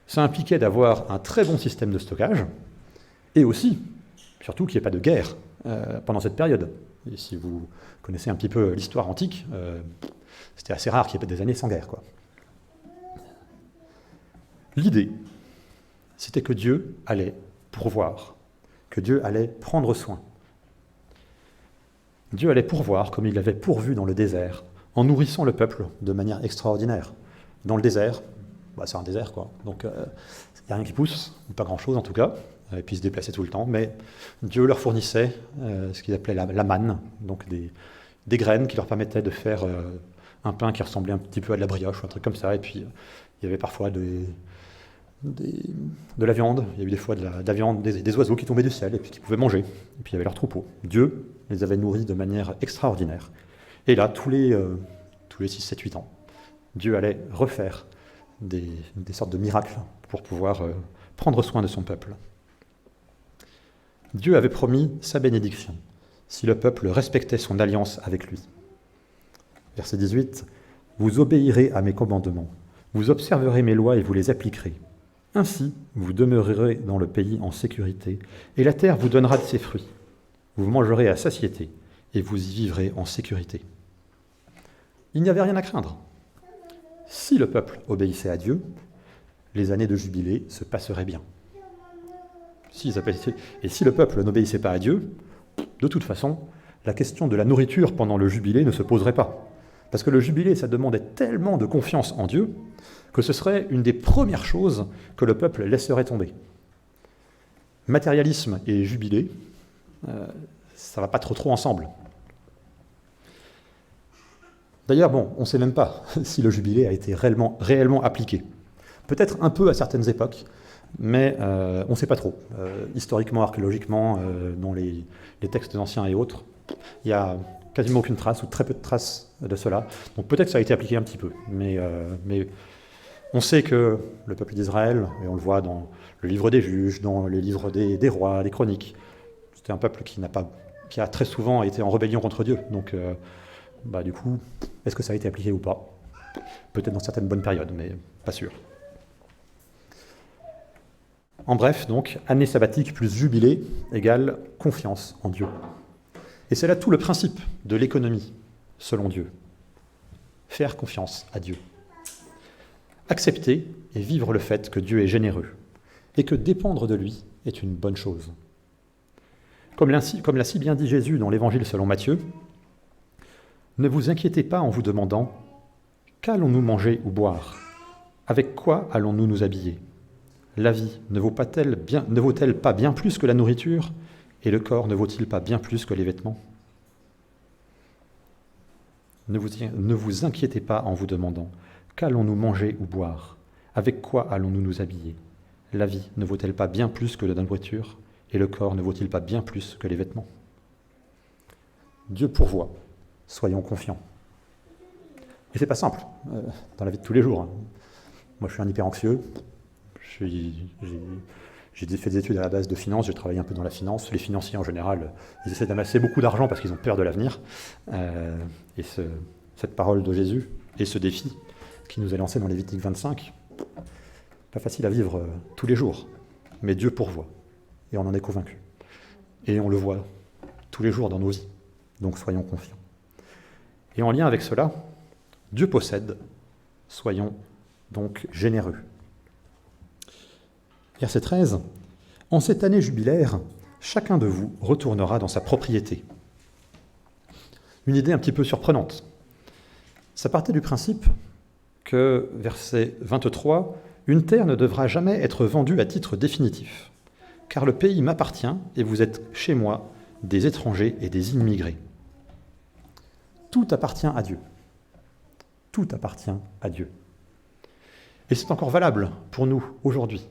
Ça impliquait d'avoir un très bon système de stockage, et aussi, surtout, qu'il n'y ait pas de guerre pendant cette période. Et si vous connaissez un petit peu l'histoire antique, c'était assez rare qu'il y ait des années sans guerre, quoi. L'idée, c'était que Dieu allait pourvoir, que Dieu allait prendre soin. Dieu allait pourvoir comme il avait pourvu dans le désert, en nourrissant le peuple de manière extraordinaire. Dans le désert, c'est un désert, quoi. Donc, il n'y a rien qui pousse, ou pas grand-chose en tout cas, et puis ils se déplaçaient tout le temps, mais Dieu leur fournissait ce qu'ils appelaient la manne, donc des graines qui leur permettaient de faire un pain qui ressemblait un petit peu à de la brioche, ou un truc comme ça, et puis il y avait parfois de la viande, il y a eu des fois de la viande, des oiseaux qui tombaient du ciel, et puis qui pouvaient manger, et puis il y avait leur troupeau. Dieu les avait nourris de manière extraordinaire. Et là, tous les 6, 7, 8 ans, Dieu allait refaire des sortes de miracles pour pouvoir prendre soin de son peuple. Dieu avait promis sa bénédiction si le peuple respectait son alliance avec lui. Verset 18, « Vous obéirez à mes commandements, vous observerez mes lois et vous les appliquerez. Ainsi, vous demeurerez dans le pays en sécurité, et la terre vous donnera de ses fruits. Vous mangerez à satiété, et vous y vivrez en sécurité. » Il n'y avait rien à craindre. Si le peuple obéissait à Dieu, les années de jubilé se passeraient bien. Et si le peuple n'obéissait pas à Dieu, de toute façon, la question de la nourriture pendant le jubilé ne se poserait pas. Parce que le jubilé, ça demandait tellement de confiance en Dieu que ce serait une des premières choses que le peuple laisserait tomber. Matérialisme et jubilé, ça ne va pas trop ensemble. D'ailleurs, on ne sait même pas si le jubilé a été réellement appliqué. Peut-être un peu à certaines époques, mais on ne sait pas trop. Historiquement, archéologiquement, dans les textes anciens et autres, il n'y a quasiment aucune trace, ou très peu de traces de cela. Donc peut-être que ça a été appliqué un petit peu, mais on sait que le peuple d'Israël, et on le voit dans le livre des juges, dans les livres des rois, des chroniques, c'était un peuple qui a très souvent été en rébellion contre Dieu. Donc du coup, est-ce que ça a été appliqué ou pas? Peut-être dans certaines bonnes périodes, mais pas sûr. En bref, donc, année sabbatique plus jubilé égale confiance en Dieu. Et c'est là tout le principe de l'économie, selon Dieu. Faire confiance à Dieu. Accepter et vivre le fait que Dieu est généreux et que dépendre de lui est une bonne chose. Comme l'a si bien dit Jésus dans l'Évangile selon Matthieu, « Ne vous inquiétez pas en vous demandant « Qu'allons-nous manger ou boire? Avec quoi allons-nous nous habiller? La vie ne vaut-elle pas bien plus que la nourriture? Et le corps ne vaut-il pas bien plus que les vêtements? Ne vous inquiétez pas en vous demandant « Qu'allons-nous manger ou boire? Avec quoi allons-nous nous habiller? La vie ne vaut-elle pas bien plus que la nourriture? Et le corps ne vaut-il pas bien plus que les vêtements ?» Dieu pourvoit, soyons confiants. Et c'est pas simple, dans la vie de tous les jours. Moi, je suis un hyper anxieux. J'ai fait des études à la base de finance, j'ai travaillé un peu dans la finance. Les financiers, en général, ils essaient d'amasser beaucoup d'argent parce qu'ils ont peur de l'avenir. Et cette parole de Jésus et ce défi qui nous est lancé dans Lévitique 25, pas facile à vivre tous les jours. Mais Dieu pourvoit, et on en est convaincu. Et on le voit tous les jours dans nos vies. Donc soyons confiants. Et en lien avec cela, Dieu possède, soyons donc généreux. Verset 13. « En cette année jubilaire, chacun de vous retournera dans sa propriété. » Une idée un petit peu surprenante. Ça partait du principe que, verset 23, « Une terre ne devra jamais être vendue à titre définitif, car le pays m'appartient et vous êtes chez moi des étrangers et des immigrés. » Tout appartient à Dieu. Tout appartient à Dieu. Et c'est encore valable pour nous aujourd'hui.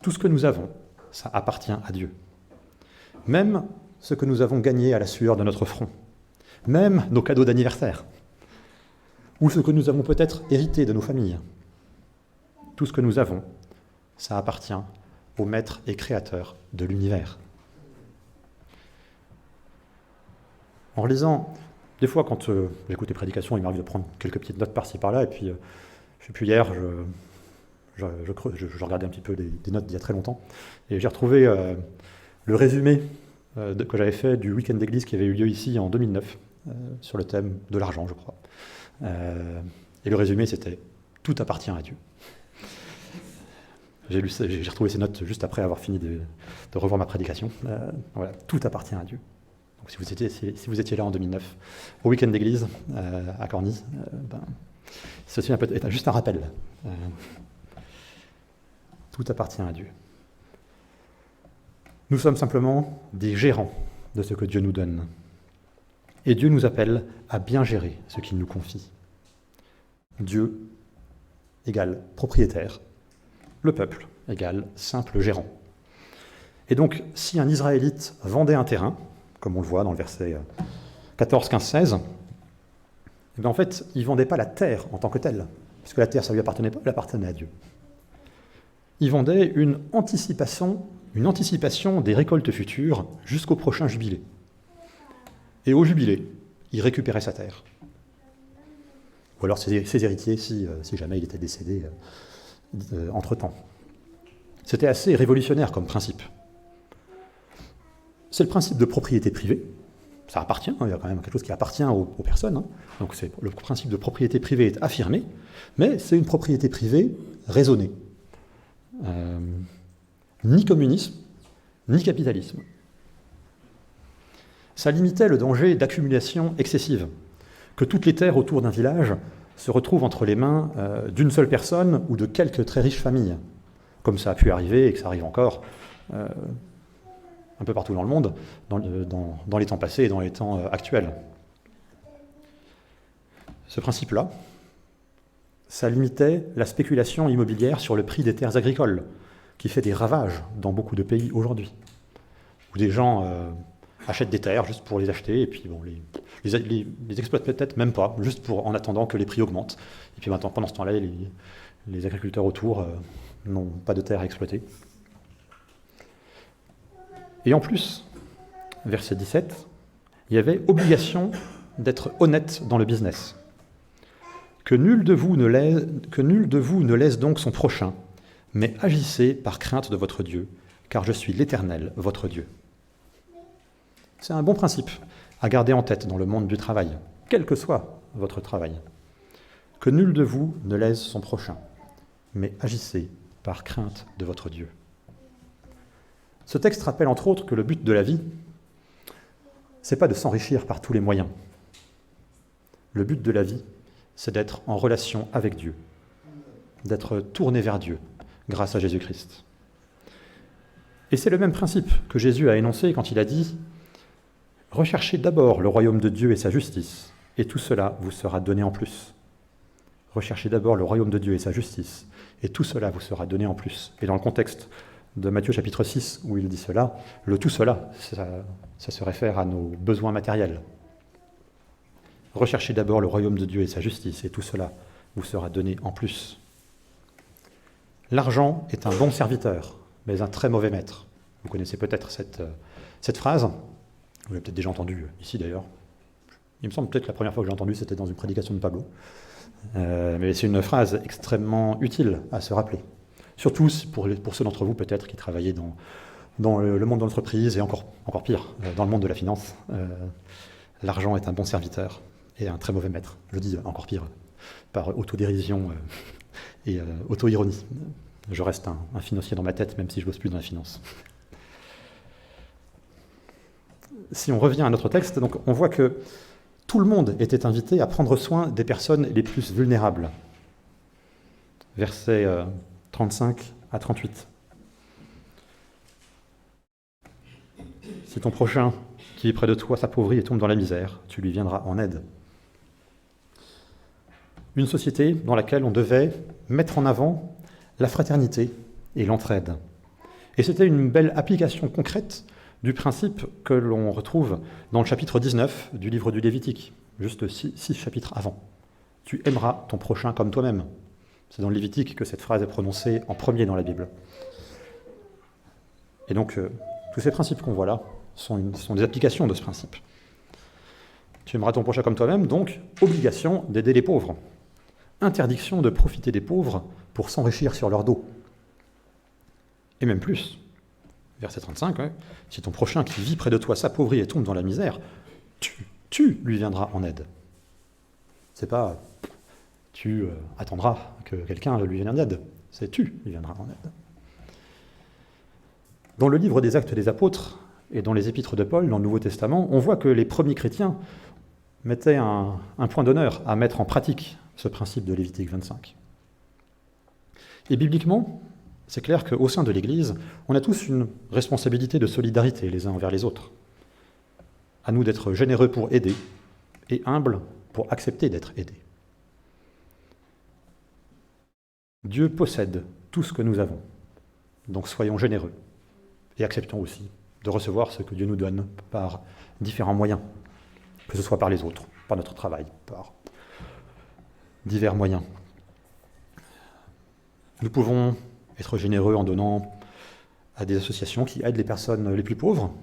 Tout ce que nous avons, ça appartient à Dieu. Même ce que nous avons gagné à la sueur de notre front. Même nos cadeaux d'anniversaire. Ou ce que nous avons peut-être hérité de nos familles. Tout ce que nous avons, ça appartient au Maître et Créateur de l'univers. En lisant, des fois quand j'écoute les prédications, il m'arrive de prendre quelques petites notes par-ci par-là, et puis Je sais plus, hier, je regardais un petit peu des notes d'il y a très longtemps, et j'ai retrouvé le résumé que j'avais fait du week-end d'église qui avait eu lieu ici en 2009, sur le thème de l'argent, je crois. Et le résumé, c'était « Tout appartient à Dieu ». J'ai retrouvé ces notes juste après avoir fini de revoir ma prédication. Voilà, tout appartient à Dieu. Donc si vous étiez là en 2009, au week-end d'église à Corny, ceci est juste un rappel. Tout appartient à Dieu. Nous sommes simplement des gérants de ce que Dieu nous donne. Et Dieu nous appelle à bien gérer ce qu'il nous confie. Dieu égale propriétaire, le peuple égale simple gérant. Et donc, si un Israélite vendait un terrain, comme on le voit dans le verset 14, 15, 16, eh bien en fait, il ne vendait pas la terre en tant que telle, puisque la terre, ça ne lui appartenait pas, elle appartenait à Dieu. Il vendait une anticipation des récoltes futures jusqu'au prochain jubilé. Et au jubilé, il récupérait sa terre. Ou alors ses héritiers, si jamais il était décédé entre-temps. C'était assez révolutionnaire comme principe. C'est le principe de propriété privée. Ça appartient, il y a quand même quelque chose qui appartient aux personnes. Donc le principe de propriété privée est affirmé, mais c'est une propriété privée raisonnée. Ni communisme, ni capitalisme. Ça limitait le danger d'accumulation excessive, que toutes les terres autour d'un village se retrouvent entre les mains d'une seule personne ou de quelques très riches familles, comme ça a pu arriver et que ça arrive encore un peu partout dans le monde, dans les temps passés et dans les temps actuels. Ce principe-là, ça limitait la spéculation immobilière sur le prix des terres agricoles, qui fait des ravages dans beaucoup de pays aujourd'hui, où des gens achètent des terres juste pour les acheter, et puis bon, les exploitent peut-être même pas, juste en attendant que les prix augmentent. Et puis maintenant, pendant ce temps-là, les agriculteurs autour n'ont pas de terres à exploiter. Et en plus, verset 17, il y avait obligation d'être honnête dans le business. Que nul de vous ne laisse donc son prochain, mais agissez par crainte de votre Dieu, car je suis l'Éternel, votre Dieu. C'est un bon principe à garder en tête dans le monde du travail, quel que soit votre travail. Que nul de vous ne laisse son prochain, mais agissez par crainte de votre Dieu. Ce texte rappelle entre autres que le but de la vie, c'est pas de s'enrichir par tous les moyens. Le but de la vie, c'est d'être en relation avec Dieu, d'être tourné vers Dieu, grâce à Jésus-Christ. Et c'est le même principe que Jésus a énoncé quand il a dit « Recherchez d'abord le royaume de Dieu et sa justice, et tout cela vous sera donné en plus. » Recherchez d'abord le royaume de Dieu et sa justice, et tout cela vous sera donné en plus. Et dans le contexte de Matthieu chapitre 6, où il dit cela, le tout cela, ça se réfère à nos besoins matériels. Recherchez d'abord le royaume de Dieu et sa justice, et tout cela vous sera donné en plus. L'argent est un bon serviteur, mais un très mauvais maître. Vous connaissez peut-être cette phrase, vous l'avez peut-être déjà entendue ici d'ailleurs. Il me semble peut-être que la première fois que j'ai entendu, c'était dans une prédication de Pablo. Mais c'est une phrase extrêmement utile à se rappeler. Surtout pour ceux d'entre vous peut-être qui travaillaient dans le monde de l'entreprise et encore pire, dans le monde de la finance. L'argent est un bon serviteur et un très mauvais maître. Je dis encore pire, par autodérision et auto-ironie. Je reste un financier dans ma tête, même si je ne bosse plus dans la finance. Si on revient à notre texte, donc on voit que tout le monde était invité à prendre soin des personnes les plus vulnérables. Versets 35 à 38. Si ton prochain qui est près de toi s'appauvrit et tombe dans la misère, tu lui viendras en aide. Une société dans laquelle on devait mettre en avant la fraternité et l'entraide. Et c'était une belle application concrète du principe que l'on retrouve dans le chapitre 19 du livre du Lévitique, juste 6 chapitres avant. Tu aimeras ton prochain comme toi-même. C'est dans le Lévitique que cette phrase est prononcée en premier dans la Bible. Et donc, tous ces principes qu'on voit là sont des applications de ce principe. Tu aimeras ton prochain comme toi-même, donc obligation d'aider les pauvres. interdiction de profiter des pauvres pour s'enrichir sur leur dos. Et même plus, verset 35, ouais, si ton prochain qui vit près de toi s'appauvrit et tombe dans la misère, tu lui viendras en aide. C'est pas tu attendras que quelqu'un lui vienne en aide, c'est tu lui viendras en aide. Dans le livre des Actes des Apôtres et dans les épîtres de Paul, dans le Nouveau Testament, on voit que les premiers chrétiens mettaient un point d'honneur à mettre en pratique ce principe de Lévitique 25. Et bibliquement, c'est clair qu'au sein de l'Église, on a tous une responsabilité de solidarité les uns envers les autres. À nous d'être généreux pour aider et humbles pour accepter d'être aidés. Dieu possède tout ce que nous avons, donc soyons généreux et acceptons aussi de recevoir ce que Dieu nous donne par différents moyens, que ce soit par les autres, par notre travail, par divers moyens. Nous pouvons être généreux en donnant à des associations qui aident les personnes les plus pauvres,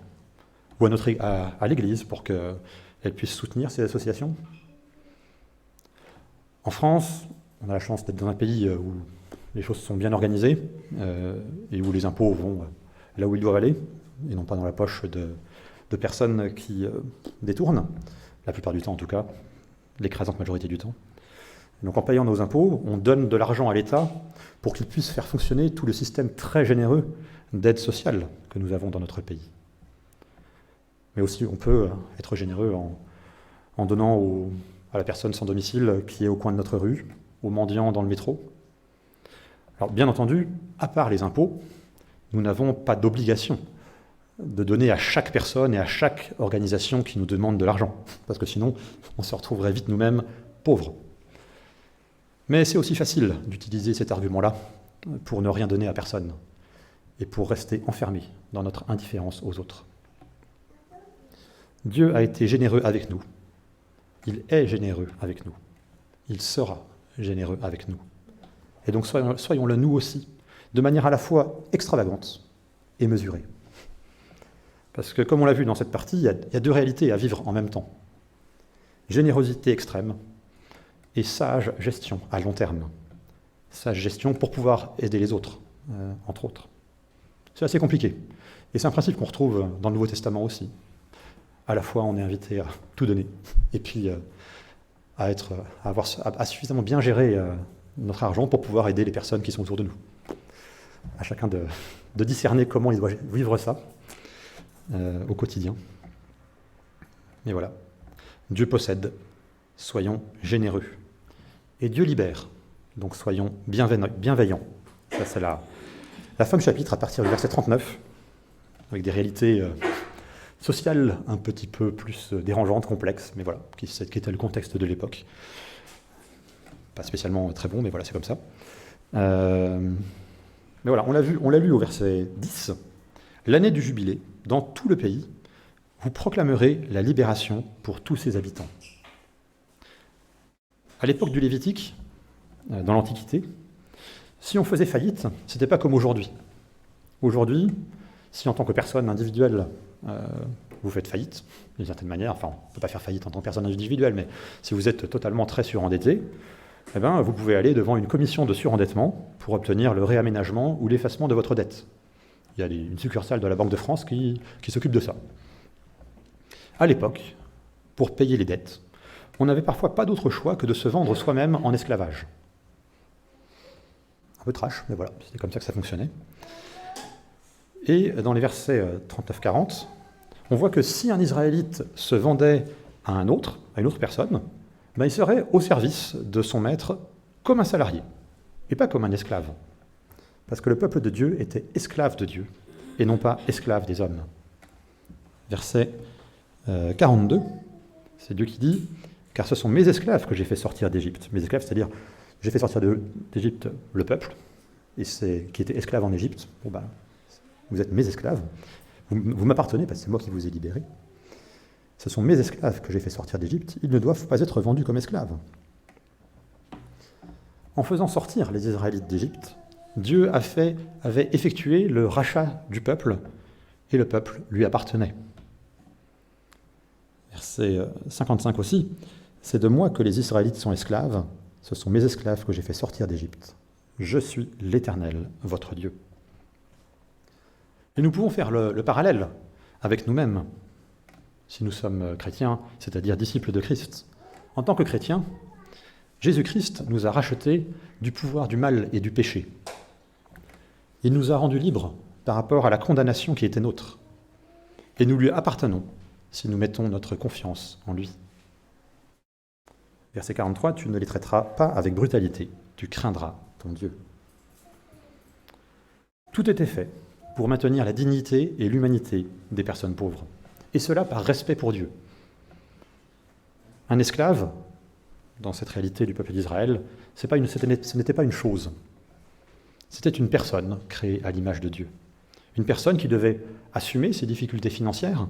ou à l'Église pour qu'elle puisse soutenir ces associations. En France, on a la chance d'être dans un pays où les choses sont bien organisées et où les impôts vont là où ils doivent aller, et non pas dans la poche de personnes qui détournent, la plupart du temps en tout cas, l'écrasante majorité du temps. Donc en payant nos impôts, on donne de l'argent à l'État pour qu'il puisse faire fonctionner tout le système très généreux d'aide sociale que nous avons dans notre pays. Mais aussi on peut être généreux en donnant à la personne sans domicile qui est au coin de notre rue, aux mendiants dans le métro. Alors bien entendu, à part les impôts, nous n'avons pas d'obligation de donner à chaque personne et à chaque organisation qui nous demande de l'argent, parce que sinon on se retrouverait vite nous-mêmes pauvres. Mais c'est aussi facile d'utiliser cet argument-là pour ne rien donner à personne et pour rester enfermé dans notre indifférence aux autres. Dieu a été généreux avec nous. Il est généreux avec nous. Il sera généreux avec nous. Et donc soyons-le nous aussi, de manière à la fois extravagante et mesurée. Parce que comme on l'a vu dans cette partie, il y a deux réalités à vivre en même temps. Générosité extrême et sage gestion à long terme. Sage gestion pour pouvoir aider les autres, entre autres. C'est assez compliqué. Et c'est un principe qu'on retrouve dans le Nouveau Testament aussi. À la fois, on est invité à tout donner, et puis à suffisamment bien gérer notre argent pour pouvoir aider les personnes qui sont autour de nous. À chacun de discerner comment il doit vivre ça au quotidien. Mais voilà, Dieu possède, soyons généreux. Et Dieu libère, donc soyons bienveillants. Ça, c'est la fin du chapitre à partir du verset 39, avec des réalités sociales un petit peu plus dérangeantes, complexes, mais voilà, qui était le contexte de l'époque. Pas spécialement très bon, mais voilà, c'est comme ça. Mais voilà, on l'a lu au verset 10. L'année du jubilé, dans tout le pays, vous proclamerez la libération pour tous ses habitants. À l'époque du Lévitique, dans l'Antiquité, si on faisait faillite, c'était pas comme aujourd'hui. Aujourd'hui, si en tant que personne individuelle, vous faites faillite, d'une certaine manière, enfin, on ne peut pas faire faillite en tant que personne individuelle, mais si vous êtes totalement très surendetté, eh ben, vous pouvez aller devant une commission de surendettement pour obtenir le réaménagement ou l'effacement de votre dette. Il y a une succursale de la Banque de France qui s'occupe de ça. À l'époque, pour payer les dettes, on n'avait parfois pas d'autre choix que de se vendre soi-même en esclavage. Un peu trash, mais voilà, c'était comme ça que ça fonctionnait. Et dans les versets 39-40, on voit que si un Israélite se vendait à une autre personne, ben il serait au service de son maître comme un salarié, et pas comme un esclave. Parce que le peuple de Dieu était esclave de Dieu, et non pas esclave des hommes. Verset 42, c'est Dieu qui dit « Car ce sont mes esclaves que j'ai fait sortir d'Égypte ». Mes esclaves, c'est-à-dire, j'ai fait sortir d'Égypte le peuple, qui était esclave en Égypte. Bon ben, vous êtes mes esclaves, vous m'appartenez parce que c'est moi qui vous ai libérés. Ce sont mes esclaves que j'ai fait sortir d'Égypte, ils ne doivent pas être vendus comme esclaves. En faisant sortir les Israélites d'Égypte, Dieu avait effectué le rachat du peuple, et le peuple lui appartenait. Verset 55 aussi, « C'est de moi que les Israélites sont esclaves, ce sont mes esclaves que j'ai fait sortir d'Égypte. Je suis l'Éternel, votre Dieu. » Et nous pouvons faire le parallèle avec nous-mêmes, si nous sommes chrétiens, c'est-à-dire disciples de Christ. En tant que chrétiens, Jésus-Christ nous a rachetés du pouvoir du mal et du péché. Il nous a rendus libres par rapport à la condamnation qui était nôtre. Et nous lui appartenons si nous mettons notre confiance en lui. Verset 43, « Tu ne les traiteras pas avec brutalité, tu craindras ton Dieu. » Tout était fait pour maintenir la dignité et l'humanité des personnes pauvres, et cela par respect pour Dieu. Un esclave, dans cette réalité du peuple d'Israël, ce n'était pas une chose, c'était une personne créée à l'image de Dieu. Une personne qui devait assumer ses difficultés financières,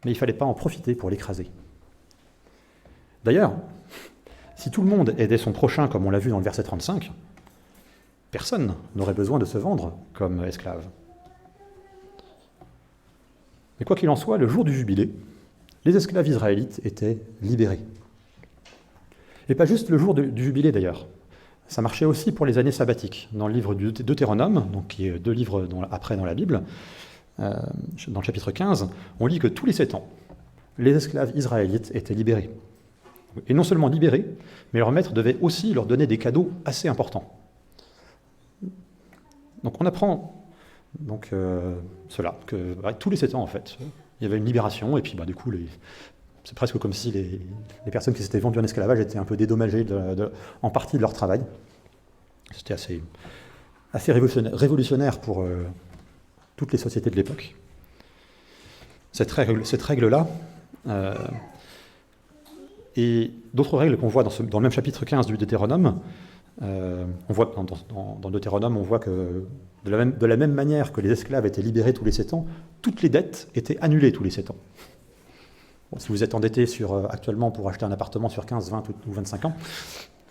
mais il ne fallait pas en profiter pour l'écraser. D'ailleurs, si tout le monde aidait son prochain, comme on l'a vu dans le verset 35, personne n'aurait besoin de se vendre comme esclave. Mais quoi qu'il en soit, le jour du jubilé, les esclaves israélites étaient libérés. Et pas juste le jour du jubilé d'ailleurs. Ça marchait aussi pour les années sabbatiques. Dans le livre du Deutéronome, donc qui est 2 livres après dans la Bible, dans le chapitre 15, on lit que tous les 7 ans, les esclaves israélites étaient libérés. Et non seulement libérés, mais leur maître devait aussi leur donner des cadeaux assez importants. Donc on apprend cela, que tous les 7 ans en fait, il y avait une libération, et puis du coup, c'est presque comme si les personnes qui s'étaient vendues en esclavage étaient un peu dédommagées en partie de leur travail. C'était assez révolutionnaire pour toutes les sociétés de l'époque. Cette règle-là, et d'autres règles qu'on voit dans le même chapitre 15 du Deutéronome, on voit dans Deutéronome, on voit que de la même manière que les esclaves étaient libérés tous les 7 ans, toutes les dettes étaient annulées tous les 7 ans. Bon, si vous êtes endetté actuellement pour acheter un appartement sur 15, 20 ou 25 ans,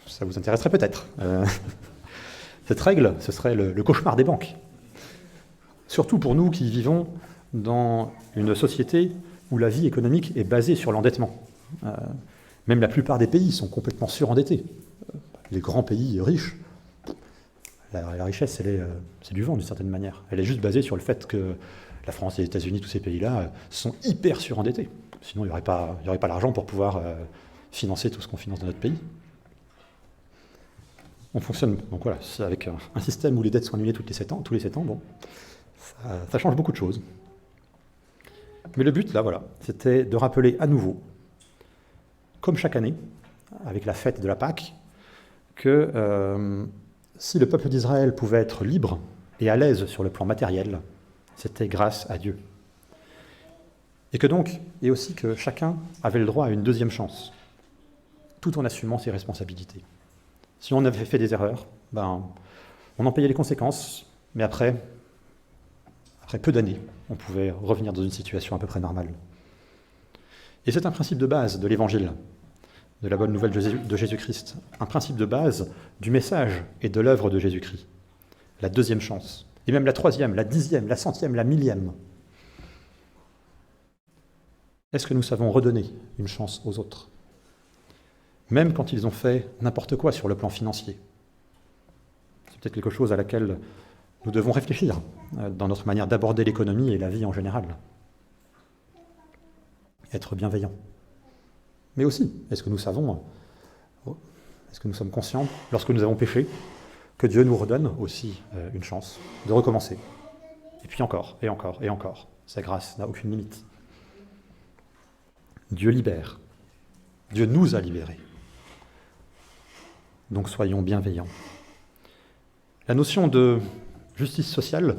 ça vous intéresserait peut-être. Cette règle, ce serait le cauchemar des banques. Surtout pour nous qui vivons dans une société où la vie économique est basée sur l'endettement. Même la plupart des pays sont complètement surendettés. Les grands pays riches, la richesse, c'est du vent d'une certaine manière. Elle est juste basée sur le fait que la France, les États-Unis, tous ces pays-là sont hyper surendettés. Sinon, il n'y aurait pas l'argent pour pouvoir financer tout ce qu'on finance dans notre pays. On fonctionne donc voilà, avec un système où les dettes sont annulées tous les 7 ans, bon, ça change beaucoup de choses. Mais le but, là, voilà, c'était de rappeler à nouveau, comme chaque année, avec la fête de la Pâque, que si le peuple d'Israël pouvait être libre et à l'aise sur le plan matériel, c'était grâce à Dieu. Et aussi que chacun avait le droit à une deuxième chance, tout en assumant ses responsabilités. Si on avait fait des erreurs, on en payait les conséquences, mais après peu d'années, on pouvait revenir dans une situation à peu près normale. Et c'est un principe de base de l'Évangile, de la bonne nouvelle de Jésus-Christ, un principe de base du message et de l'œuvre de Jésus-Christ. La deuxième chance, et même la 3e, la 10e, la 100e, la 1000e. Est-ce que nous savons redonner une chance aux autres ? Même quand ils ont fait n'importe quoi sur le plan financier. C'est peut-être quelque chose à laquelle nous devons réfléchir dans notre manière d'aborder l'économie et la vie en général. Être bienveillant. Mais aussi, est-ce que nous sommes conscients, lorsque nous avons péché, que Dieu nous redonne aussi une chance de recommencer. Et puis encore, et encore, et encore. Sa grâce n'a aucune limite. Dieu libère. Dieu nous a libérés. Donc soyons bienveillants. La notion de justice sociale,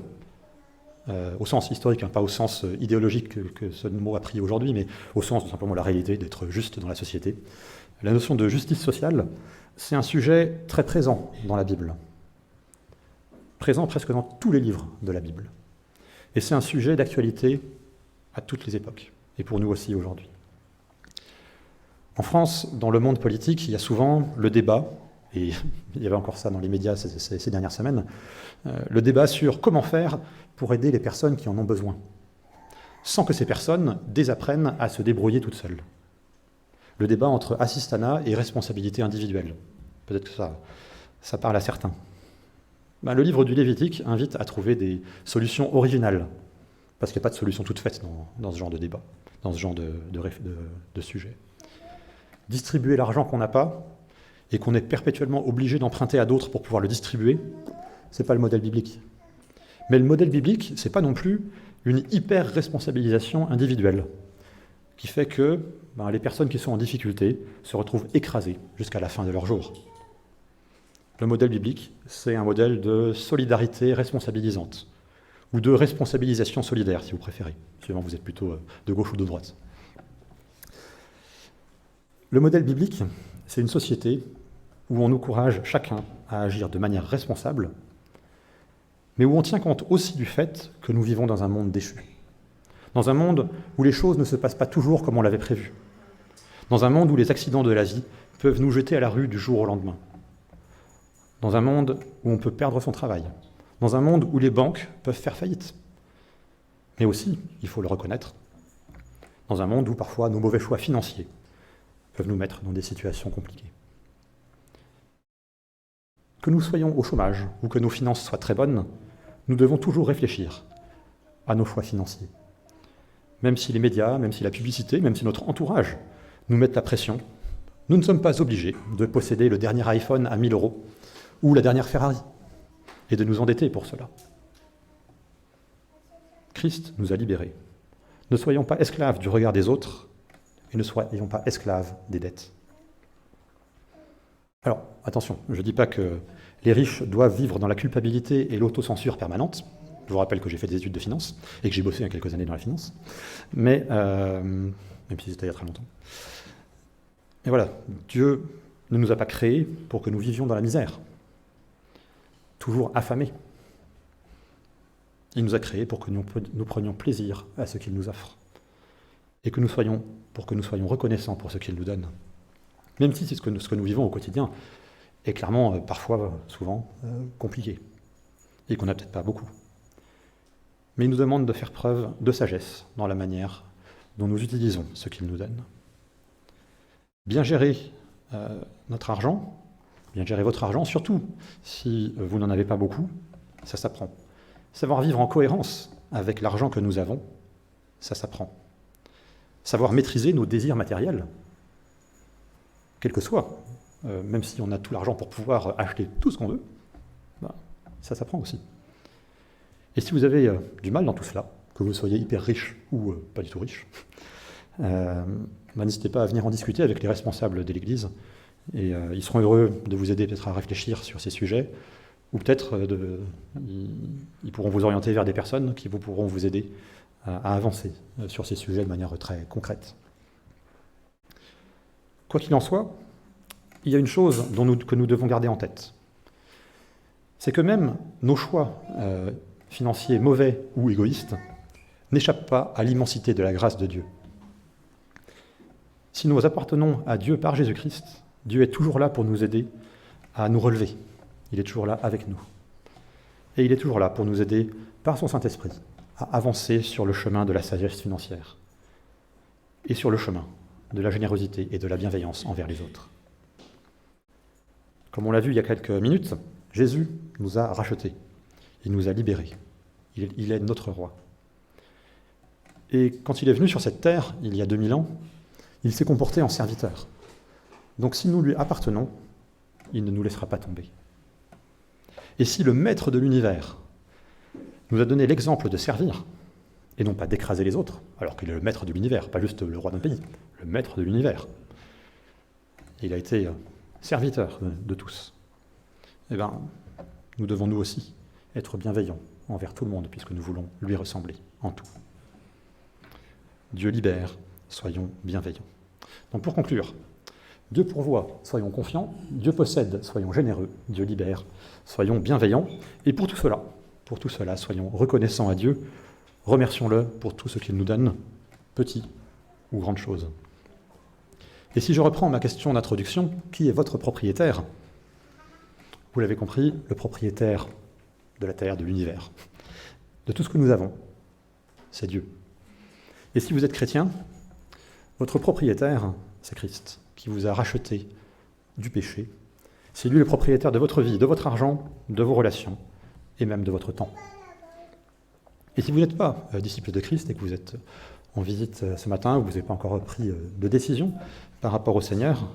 au sens historique, pas au sens idéologique que ce mot a pris aujourd'hui, mais au sens de simplement la réalité d'être juste dans la société. La notion de justice sociale, c'est un sujet très présent dans la Bible. Présent presque dans tous les livres de la Bible. Et c'est un sujet d'actualité à toutes les époques, et pour nous aussi aujourd'hui. En France, dans le monde politique, il y a souvent le débat, et il y avait encore ça dans les médias ces dernières semaines, le débat sur comment faire pour aider les personnes qui en ont besoin, sans que ces personnes désapprennent à se débrouiller toutes seules. Le débat entre assistanat et responsabilité individuelle. Peut-être que ça parle à certains. Ben, le livre du Lévitique invite à trouver des solutions originales, parce qu'il n'y a pas de solution toute faite dans ce genre de débat, dans ce genre de sujet. Distribuer l'argent qu'on n'a pas, et qu'on est perpétuellement obligé d'emprunter à d'autres pour pouvoir le distribuer, ce n'est pas le modèle biblique. Mais le modèle biblique, ce n'est pas non plus une hyper-responsabilisation individuelle, qui fait que les personnes qui sont en difficulté se retrouvent écrasées jusqu'à la fin de leur jour. Le modèle biblique, c'est un modèle de solidarité responsabilisante, ou de responsabilisation solidaire, si vous préférez, suivant vous êtes plutôt de gauche ou de droite. Le modèle biblique, c'est une société où on encourage chacun à agir de manière responsable, mais où on tient compte aussi du fait que nous vivons dans un monde déchu. Dans un monde où les choses ne se passent pas toujours comme on l'avait prévu. Dans un monde où les accidents de la vie peuvent nous jeter à la rue du jour au lendemain. Dans un monde où on peut perdre son travail. Dans un monde où les banques peuvent faire faillite. Mais aussi, il faut le reconnaître, dans un monde où parfois nos mauvais choix financiers peuvent nous mettre dans des situations compliquées. Que nous soyons au chômage ou que nos finances soient très bonnes, nous devons toujours réfléchir à nos choix financiers. Même si les médias, même si la publicité, même si notre entourage nous mettent la pression, nous ne sommes pas obligés de posséder le dernier iPhone à 1000 € ou la dernière Ferrari et de nous endetter pour cela. Christ nous a libérés. Ne soyons pas esclaves du regard des autres et ne soyons pas esclaves des dettes. Alors, attention, je ne dis pas que les riches doivent vivre dans la culpabilité et l'autocensure permanente. Je vous rappelle que j'ai fait des études de finance et que j'ai bossé il y a quelques années dans la finance, mais même si c'était il y a très longtemps. Mais voilà, Dieu ne nous a pas créés pour que nous vivions dans la misère, toujours affamés. Il nous a créés pour que nous prenions plaisir à ce qu'il nous offre et pour que nous soyons reconnaissants pour ce qu'il nous donne. Même si c'est ce que nous vivons au quotidien est clairement, parfois, souvent, compliqué et qu'on n'a peut-être pas beaucoup. Mais il nous demande de faire preuve de sagesse dans la manière dont nous utilisons ce qu'il nous donne. Bien gérer notre argent, bien gérer votre argent, surtout si vous n'en avez pas beaucoup, ça s'apprend. Savoir vivre en cohérence avec l'argent que nous avons, ça s'apprend. Savoir maîtriser nos désirs matériels, quel que soit, même si on a tout l'argent pour pouvoir acheter tout ce qu'on veut, ça s'apprend aussi. Et si vous avez du mal dans tout cela, que vous soyez hyper riche ou pas du tout riche, n'hésitez pas à venir en discuter avec les responsables de l'Église, et ils seront heureux de vous aider peut-être à réfléchir sur ces sujets, ou peut-être ils pourront vous orienter vers des personnes qui pourront vous aider à avancer sur ces sujets de manière très concrète. Quoi qu'il en soit, il y a une chose que nous devons garder en tête. C'est que même nos choix financiers mauvais ou égoïstes n'échappent pas à l'immensité de la grâce de Dieu. Si nous appartenons à Dieu par Jésus-Christ, Dieu est toujours là pour nous aider à nous relever. Il est toujours là avec nous. Et il est toujours là pour nous aider, par son Saint-Esprit, à avancer sur le chemin de la sagesse financière et sur le chemin de la générosité et de la bienveillance envers les autres. Comme on l'a vu il y a quelques minutes, Jésus nous a rachetés, il nous a libérés, il est notre roi. Et quand il est venu sur cette terre, il y a 2000 ans, il s'est comporté en serviteur. Donc si nous lui appartenons, il ne nous laissera pas tomber. Et si le maître de l'univers nous a donné l'exemple de servir, et non pas d'écraser les autres, alors qu'il est le maître de l'univers, pas juste le roi d'un pays, le maître de l'univers, il a été serviteur de tous, eh bien, nous devons nous aussi être bienveillants envers tout le monde, puisque nous voulons lui ressembler en tout. Dieu libère, soyons bienveillants. Donc pour conclure, Dieu pourvoit, soyons confiants, Dieu possède, soyons généreux, Dieu libère, soyons bienveillants, et pour tout cela, soyons reconnaissants à Dieu, remercions-le pour tout ce qu'il nous donne, petit ou grande chose. Et si je reprends ma question d'introduction, qui est votre propriétaire ? Vous l'avez compris, le propriétaire de la Terre, de l'univers, de tout ce que nous avons, c'est Dieu. Et si vous êtes chrétien, votre propriétaire, c'est Christ, qui vous a racheté du péché. C'est lui le propriétaire de votre vie, de votre argent, de vos relations, et même de votre temps. Et si vous n'êtes pas disciple de Christ et que vous êtes en visite ce matin, ou vous n'avez pas encore pris de décision par rapport au Seigneur,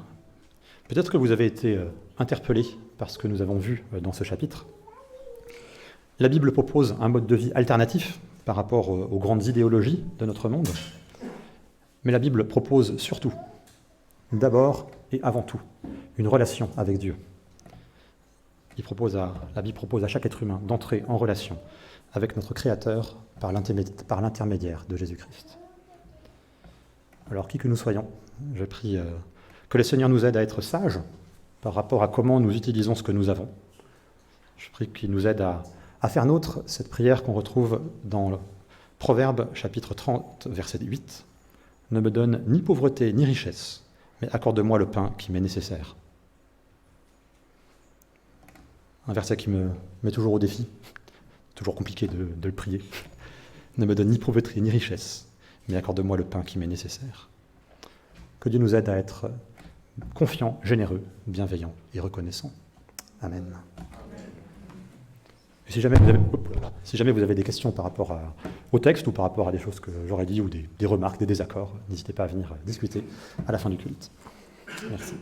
peut-être que vous avez été interpellé par ce que nous avons vu dans ce chapitre. La Bible propose un mode de vie alternatif par rapport aux grandes idéologies de notre monde, mais la Bible propose surtout, d'abord et avant tout, une relation avec Dieu. La Bible propose à chaque être humain d'entrer en relation avec notre Créateur par l'intermédiaire de Jésus-Christ. Alors, qui que nous soyons, je prie que le Seigneur nous aide à être sages par rapport à comment nous utilisons ce que nous avons. Je prie qu'il nous aide à faire nôtre cette prière qu'on retrouve dans le Proverbe chapitre 30, verset 8. « Ne me donne ni pauvreté ni richesse, mais accorde-moi le pain qui m'est nécessaire. » Un verset qui me met toujours au défi, toujours compliqué de le prier. « Ne me donne ni pauvreté ni richesse, mais accorde-moi le pain qui m'est nécessaire. » Que Dieu nous aide à être confiants, généreux, bienveillants et reconnaissants. Amen. Et si jamais vous avez des questions par rapport au texte ou par rapport à des choses que j'aurais dit ou des remarques, des désaccords, n'hésitez pas à venir discuter à la fin du culte. Merci.